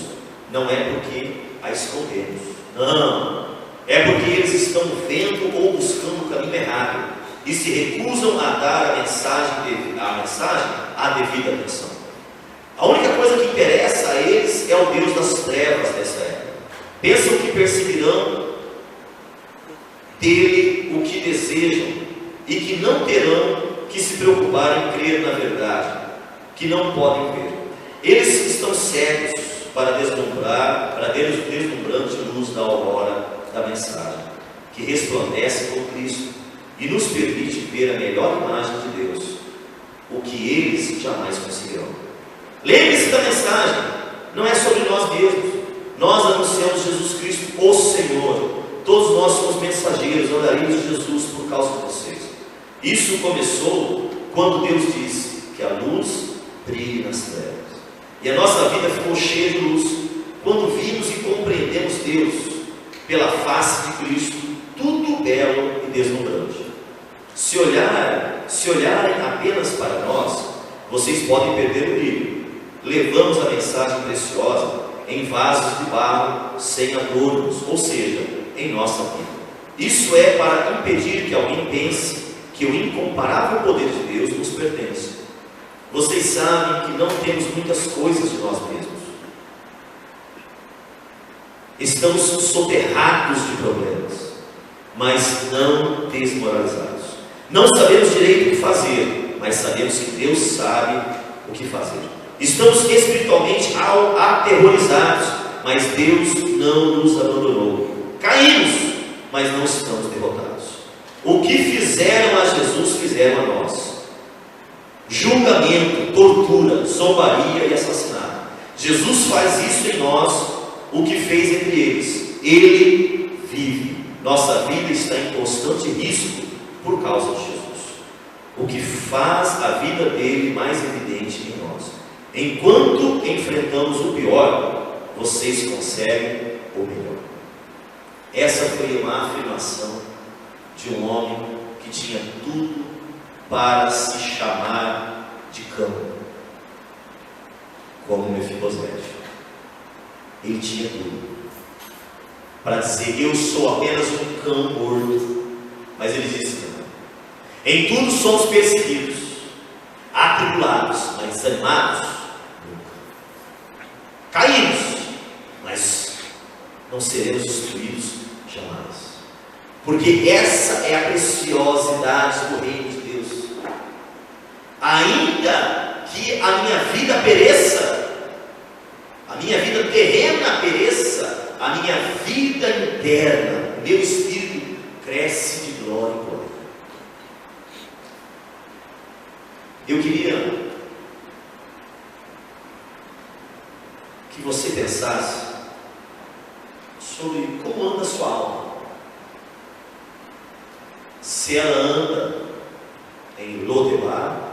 não é porque a escondemos, não, é porque eles estão vendo ou buscando o caminho errado e se recusam a dar a mensagem à devida atenção. A única coisa que interessa a eles é o Deus das trevas dessa época. Pensam que perseguirão dele o que desejam e que não terão que se preocupar em crer na verdade, que não podem ver. Eles estão cegos para deslumbrar, para ver a deslumbrante luz da aurora da mensagem, que resplandece com Cristo e nos permite ver a melhor imagem de Deus, o que eles jamais conseguirão. Lembre-se da mensagem, não é sobre nós mesmos. Nós anunciamos Jesus Cristo, o Senhor. Todos nós somos mensageiros, andarilhos de Jesus por causa de vocês. Isso começou quando Deus disse que a luz brilhe nas trevas. E a nossa vida ficou cheia de luz quando vimos e compreendemos Deus pela face de Cristo, tudo belo e deslumbrante. Se olharem apenas para nós, vocês podem perder o brilho. Levamos a mensagem preciosa em vasos de barro sem adornos, ou seja, em nossa vida. Isso é para impedir que alguém pense que o incomparável poder de Deus nos pertence. Vocês sabem que não temos muitas coisas de nós mesmos. Estamos soterrados de problemas, mas não desmoralizados. Não sabemos direito o que fazer, mas sabemos que Deus sabe o que fazer. Estamos espiritualmente aterrorizados, mas Deus não nos abandonou. Caímos, mas não estamos derrotados. O que fizeram a Jesus, fizeram a nós. Julgamento, tortura, zombaria e assassinato. Jesus faz isso em nós, o que fez entre eles. Ele vive. Nossa vida está em constante risco por causa de Jesus, o que faz a vida dele mais evidente em nós. Enquanto enfrentamos o pior, vocês conseguem o melhor. Essa foi uma afirmação de um homem que tinha tudo para se chamar de cão, como Mefibosete. Ele tinha tudo para dizer: eu sou apenas um cão morto. Mas ele disse: não. Em tudo somos perseguidos, atribulados, mas desanimados nunca. Caímos, mas não seremos destruídos jamais. Porque essa é a preciosidade do reino de Deus. Ainda que a minha vida pereça, a minha vida terrena pereça, a minha vida interna, o meu espírito cresce de glória em glória. Eu queria que você pensasse sobre como anda a sua alma. Se ela anda em Lodebar.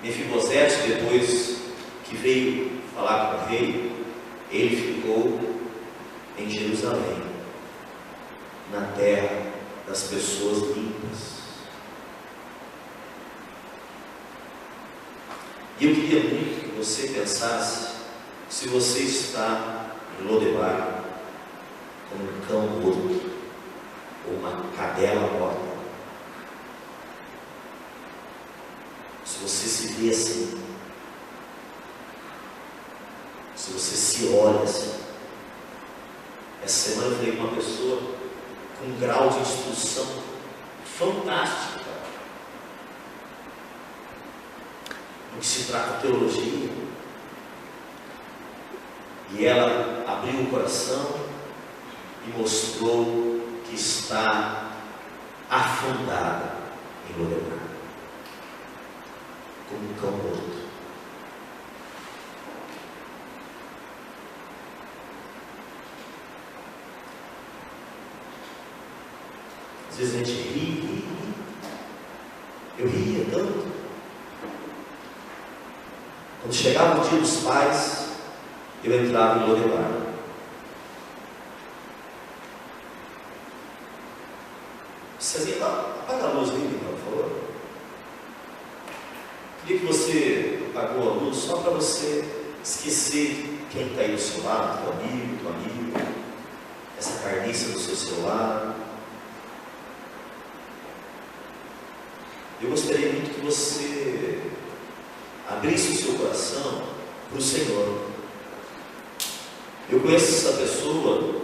Mefibosete, depois que veio falar com o rei, ele ficou em Jerusalém, na terra das pessoas limpas. E eu queria muito que você pensasse se você está em Lodebar como um cão morto ou uma cadela morta. Se você se vê assim, se você se olha assim. Essa semana eu falei com uma pessoa com um grau de instrução fantástico no que se trata de teologia, e ela abriu o coração e mostrou que está afundada em Lodebar, como um cão morto. Às vezes a gente ri, Quando chegava o dia dos pais, eu entrava em Lodebar. Cezinha, apaga a luz aí, por favor. Queria que você apagou a luz só para você esquecer quem está aí do seu lado, teu amigo, essa carniça do seu celular. Eu gostaria muito que você abrisse o seu coração para o Senhor. Eu conheço essa pessoa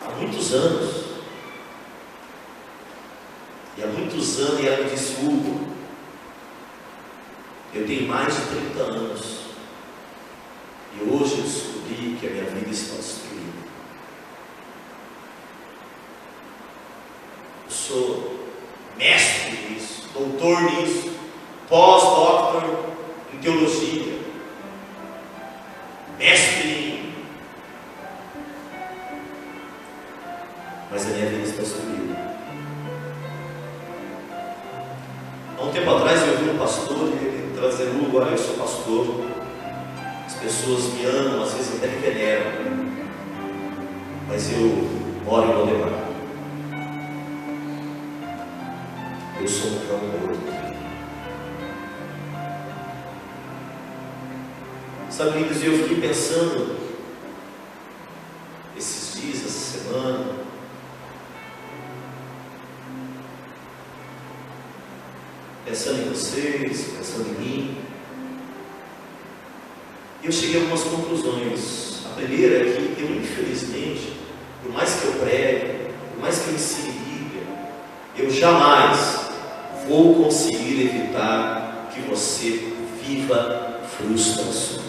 há muitos anos. E há muitos anos ela me disse: Hugo, eu tenho mais de 30 anos. E hoje eu descobri que a minha vida está destruída. Eu sou mestre nisso, doutor nisso, pós-doutor em teologia, mestre em... Mas a minha vida está destruída. Há um tempo atrás eu vi um pastor e ele estava dizendo: Hugo, olha, eu sou pastor, as pessoas me amam, às vezes até me veneram, mas eu moro em Lodebar. Eu sou um cão morto. Sabe, queridos, eu fiquei pensando esses dias, essa semana, pensando em vocês, pensando em mim, e eu cheguei a algumas conclusões. A primeira é que eu, infelizmente, por mais que eu pregue, por mais que eu ensine Bíblia, eu jamais vou conseguir evitar que você viva frustrações.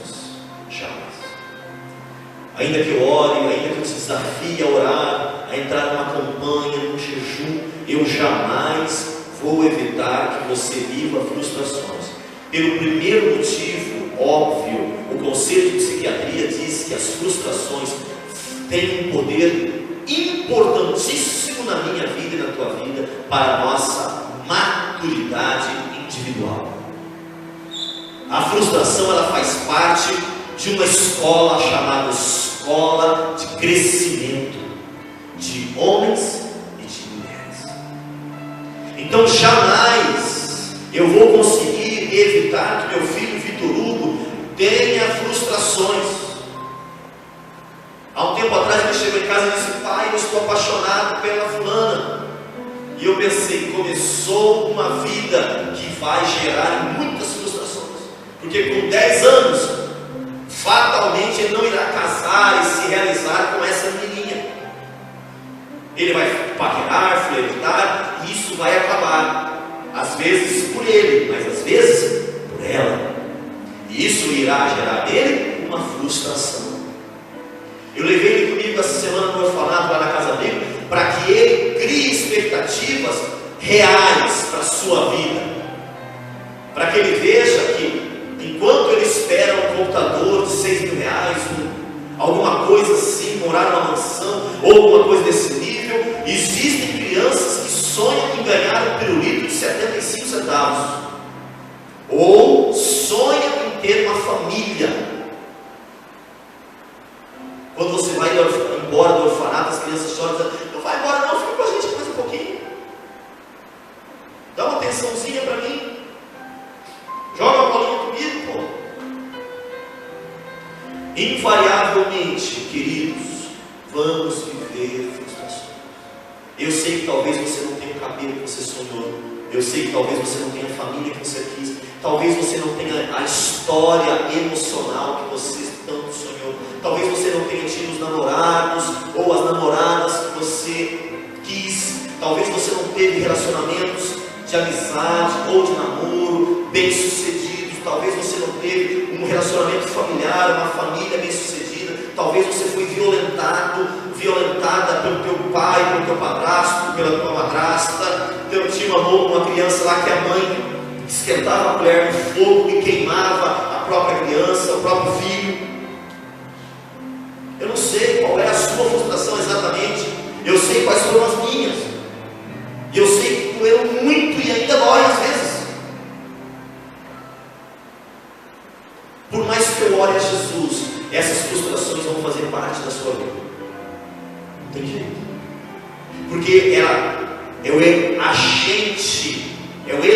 Jamais. Ainda que eu ore, ainda que eu te desafie a orar, a entrar numa campanha, num jejum, eu jamais vou evitar que você viva frustrações. Pelo primeiro motivo, óbvio, o Conselho de Psiquiatria diz que as frustrações têm um poder importantíssimo na minha vida e na tua vida para a nossa maturidade individual. A frustração, ela faz parte de uma escola chamada escola de crescimento de homens e de mulheres. Então jamais eu vou conseguir evitar que meu filho Vitor Hugo tenha frustrações. Há um tempo atrás ele chegou em casa e disse: pai, eu estou apaixonado pela fulana. E eu pensei, começou uma vida que vai gerar muitas frustrações, porque com 10 anos, fatalmente ele não irá casar e se realizar com essa menininha. Ele vai paquerar, flertar, e isso vai acabar, às vezes por ele, mas às vezes por ela, e isso irá gerar nele uma frustração. Eu levei ele comigo essa semana no orfanato lá na casa dele, para que ele crie expectativas reais para a sua vida, para que ele veja que enquanto ele espera um computador de 6 mil reais, alguma coisa assim, morar numa mansão ou alguma coisa desse nível, existem crianças que sonham em ganhar um pirulito de 75 centavos, ou sonham em ter uma família. Quando você vai embora do orfanato, as crianças choram dizendo: não vai embora não, fica com a gente mais um pouquinho, dá uma atençãozinha para mim, joga a bolinha comigo, pô. Invariavelmente, queridos, vamos viver frustrações. Eu sei que talvez você não tenha o cabelo que você sonhou, eu sei que talvez você não tenha a família que você quis, talvez você não tenha a história emocional que você tanto sonhou, talvez você não tenha tido os namorados ou as namoradas que você quis, talvez você não teve relacionamentos de amizade ou de namoro bem sucedidos, talvez você não teve um relacionamento familiar, uma família bem sucedida, talvez você foi violentada pelo teu pai, pelo teu padrasto, pela tua madrasta. Tinha uma criança lá que a mãe esquentava a colher no fogo e queimava a própria criança, o próprio filho. Eu não sei qual é a sua frustração exatamente, eu sei quais foram as minhas, e eu sei que doeu muito e ainda dói às vezes.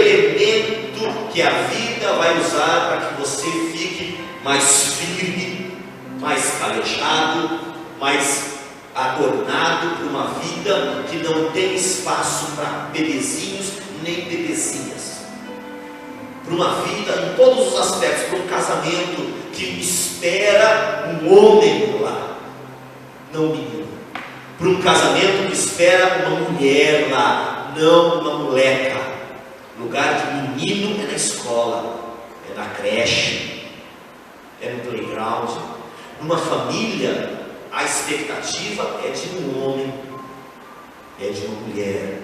elemento que a vida vai usar para que você fique mais firme, mais calejado, mais adornado por uma vida que não tem espaço para bebezinhos nem bebezinhas, para uma vida em todos os aspectos, para um casamento que espera um homem lá, não um menino, para um casamento que espera uma mulher lá, não uma moleca. Lugar de menino é na escola, é na creche, é no playground. Numa família, a expectativa é de um homem, é de uma mulher.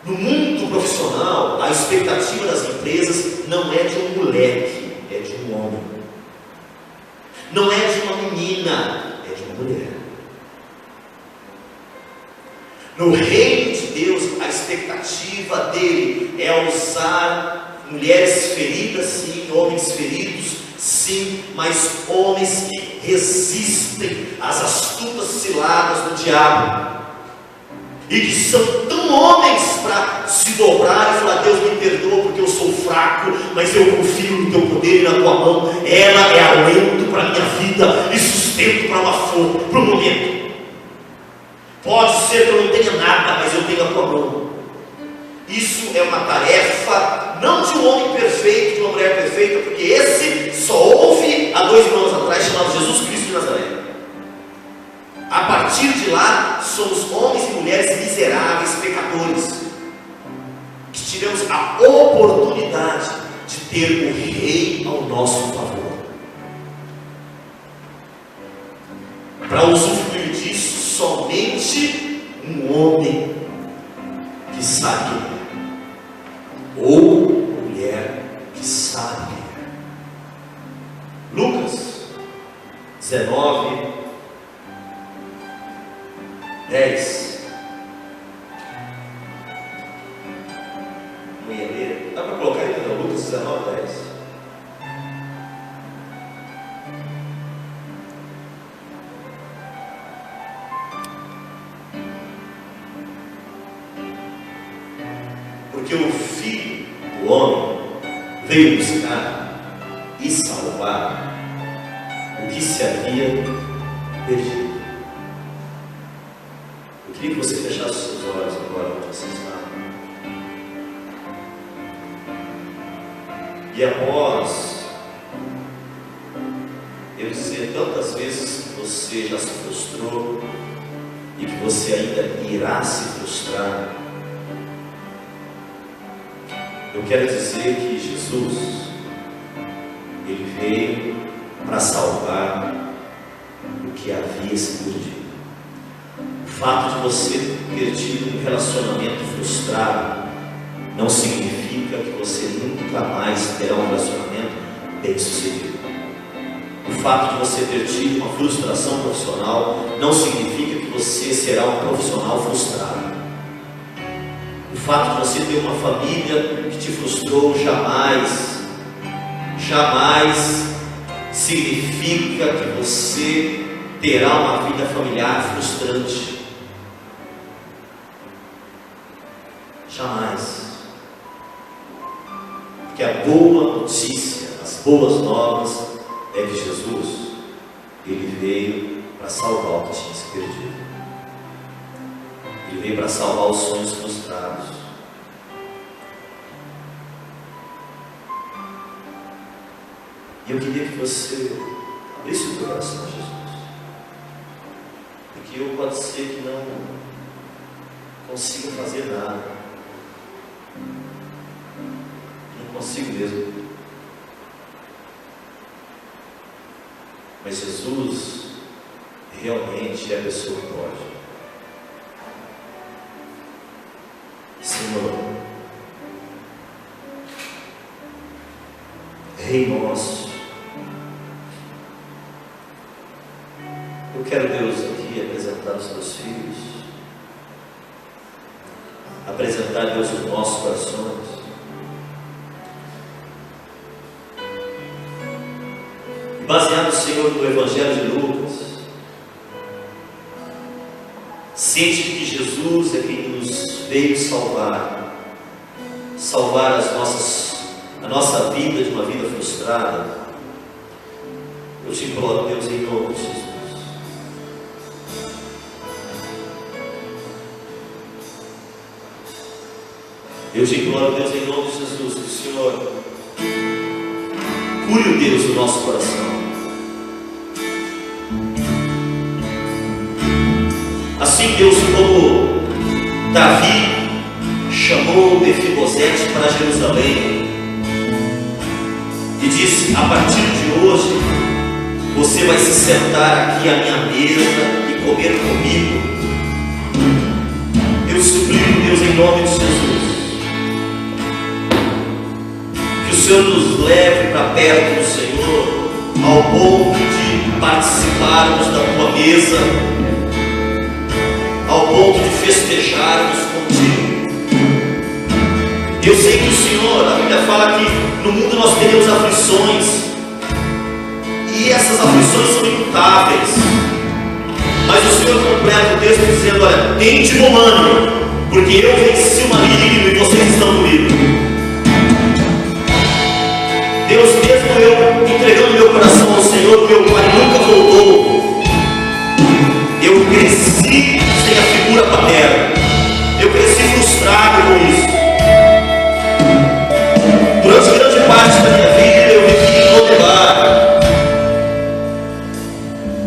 No mundo profissional, a expectativa das empresas não é de um moleque, é de um homem. Não é de uma menina, é de uma mulher. No reino de Deus, a expectativa dele é usar mulheres feridas, sim, homens feridos, sim, mas homens que resistem às astutas ciladas do diabo e que são tão homens para se dobrar e falar: Deus, me perdoa porque eu sou fraco, mas eu confio no teu poder e na tua mão. Ela é alento para a minha vida e sustento para o momento. Pode ser que eu não tenha nada, mas eu tenho a tua mão. Isso é uma tarefa não de um homem perfeito, de uma mulher perfeita, porque esse só houve há 2 mil anos atrás, chamado Jesus Cristo de Nazaré. A partir de lá, somos homens e mulheres miseráveis, pecadores, que tivemos a oportunidade de ter o Rei ao nosso favor. Para usufruir disso, somente um homem que sabe quem é, ou uma mulher que sabe quem é. Lucas 19, 10. Não ia ler? Dá para colocar aí, não? Lucas 19, 10. Porque o Filho do Homem veio buscar e salvar o que se havia perdido. Eu queria que você fechasse os seus olhos agora onde você está. E após eu dizer tantas vezes que você já se frustrou e que você ainda irá se frustrar, eu quero dizer que Jesus, Ele veio para salvar o que havia se perdido. O fato de você ter tido um relacionamento frustrado não significa que você nunca mais terá um relacionamento bem sucedido. O fato de você ter tido uma frustração profissional não significa que você será um profissional frustrado. O fato de você ter uma família que te frustrou jamais significa que você terá uma vida familiar frustrante. Jamais. Porque a boa notícia, as boas novas é que Jesus, Ele veio para salvar o que tinha se perdido. Ele veio para salvar os sonhos frustrados. E eu queria que você abrisse o teu coração a Jesus. Porque eu pode ser que não consiga fazer nada. Não consigo mesmo. Mas Jesus realmente é a pessoa que pode. Senhor, Rei nosso, eu quero, Deus, aqui apresentar os teus filhos, apresentar, Deus, os nossos corações. E baseado, Senhor, no Evangelho de Lucas, ciente de que Jesus é quem nos veio salvar, salvar a nossa vida de uma vida frustrada, eu te imploro, Deus, em nome de Jesus. Eu te imploro, Deus, em nome de Jesus, que o Senhor cure, Deus, o nosso coração. Assim, Deus, como Davi chamou Mefibosete para Jerusalém e disse: a partir de hoje você vai se sentar aqui à minha mesa e comer comigo. Eu suplico, Deus, em nome de Jesus, que o Senhor nos leve para perto do Senhor, ao ponto de participarmos da tua mesa, ao ponto de festejarmos contigo. Eu sei que o Senhor, a Bíblia fala que no mundo nós teremos aflições, e essas aflições são imutáveis, mas o Senhor completa o texto dizendo: olha, tende bom ânimo, porque eu venci o maligno e vocês estão comigo. Deus, mesmo eu entregando meu coração ao Senhor, meu pai nunca voltou, eu cresci sem a figura paterna, eu cresci frustrado com isso. Durante grande parte da minha vida eu vivi em Lodebar,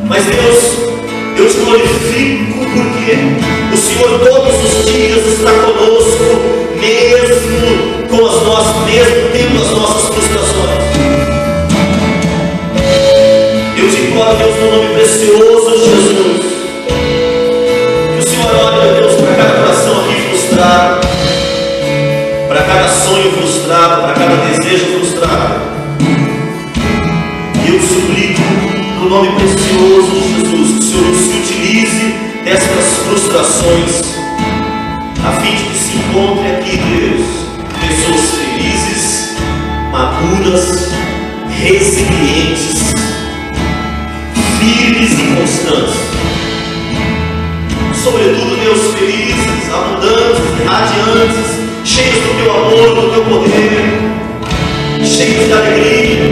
mas Deus, eu te glorifico porque o Senhor todos os dias está conosco, mesmo tendo as nossas frustrações. Eu te imploro, Deus, no nome precioso de Jesus, que o Senhor olhe, meu Deus, para cada coração aqui frustrado, para cada sonho frustrado, para cada desejo frustrado. E eu suplico, no nome precioso de Jesus, que o Senhor se utilize dessas frustrações, a fim de que se encontre aqui, Deus, pessoas felizes, maduras, resilientes, firmes e constantes. Sobretudo, Deus, felizes, abundantes, radiantes, cheios do teu amor, do teu poder, cheios de alegria,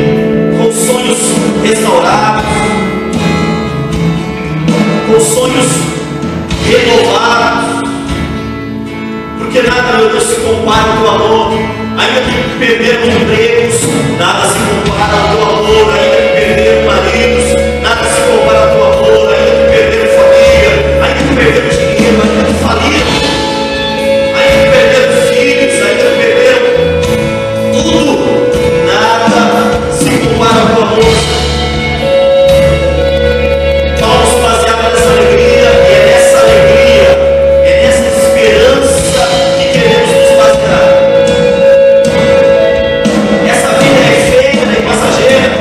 com sonhos restaurados, com sonhos renovados, porque nada, meu Deus, se compara ao teu amor. Ainda que perderam empregos, nada se compara ao teu amor. Ainda que perderam maridos, nada se compara ao teu amor. Ainda que perderam família, ainda que perderam dinheiro, ainda que faliram, ainda que perderam filhos, ainda que perderam tudo, nada se compara ao teu amor. Vamos basear nessa alegria, e é nessa alegria, é nessa esperança que queremos nos basear. Essa vida é efêmera e passageira.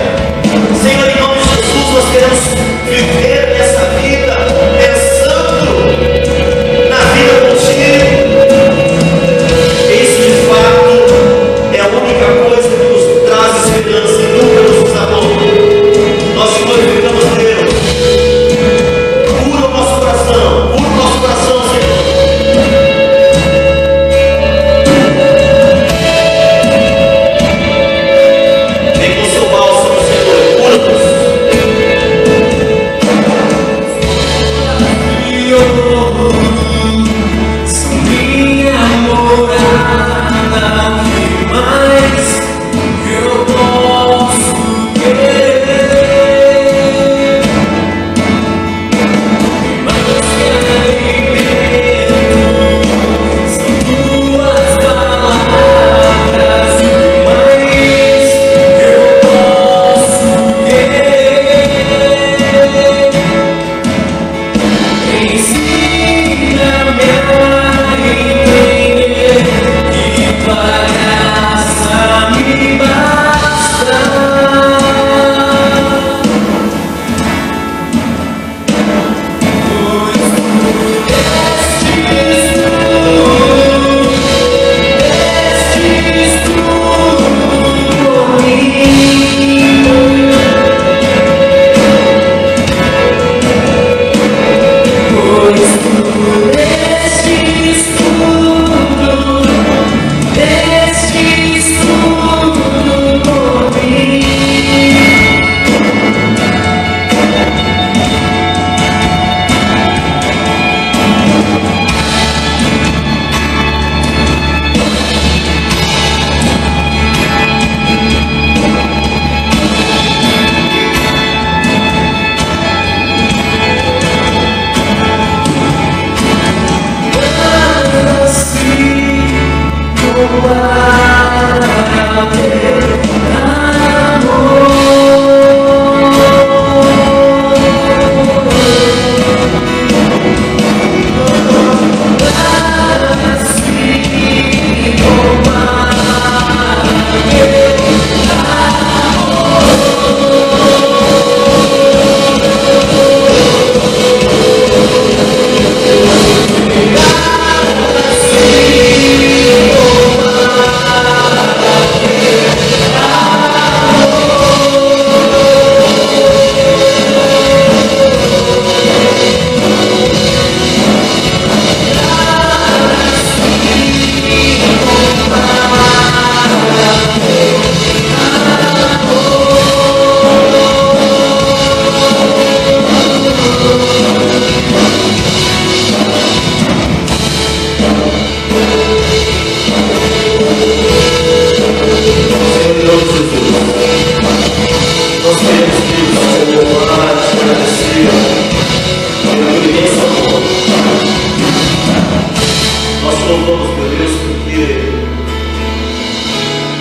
porque,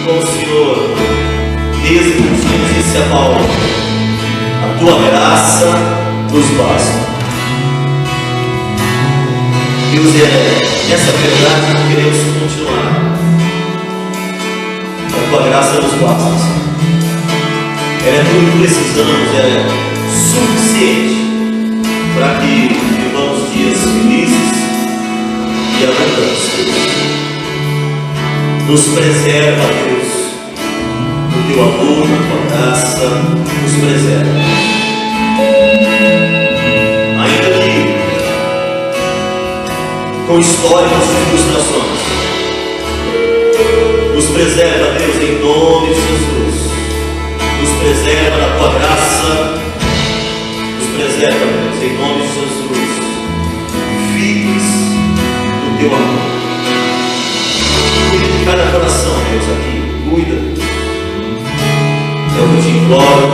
como o Senhor mesmo disse a Paulo, a tua graça nos basta. Deus, nessa verdade que queremos continuar. A tua graça nos basta, Senhor. Ela é tudo que precisamos, ela é suficiente para que vivamos dias felizes e abundantes. Nos preserva, Deus, no teu amor, na tua graça, nos preserva. Ainda que com históricas de frustrações, nos preserva, Deus, em nome de Jesus. Nos preserva na tua graça, nos preserva, Deus, em nome de Jesus. Firmes no teu amor. Cuida de cada coração, Deus, aqui. Cuida. É o que eu te imploro,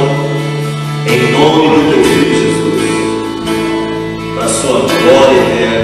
em nome do teu Filho Jesus, para a sua glória eterna.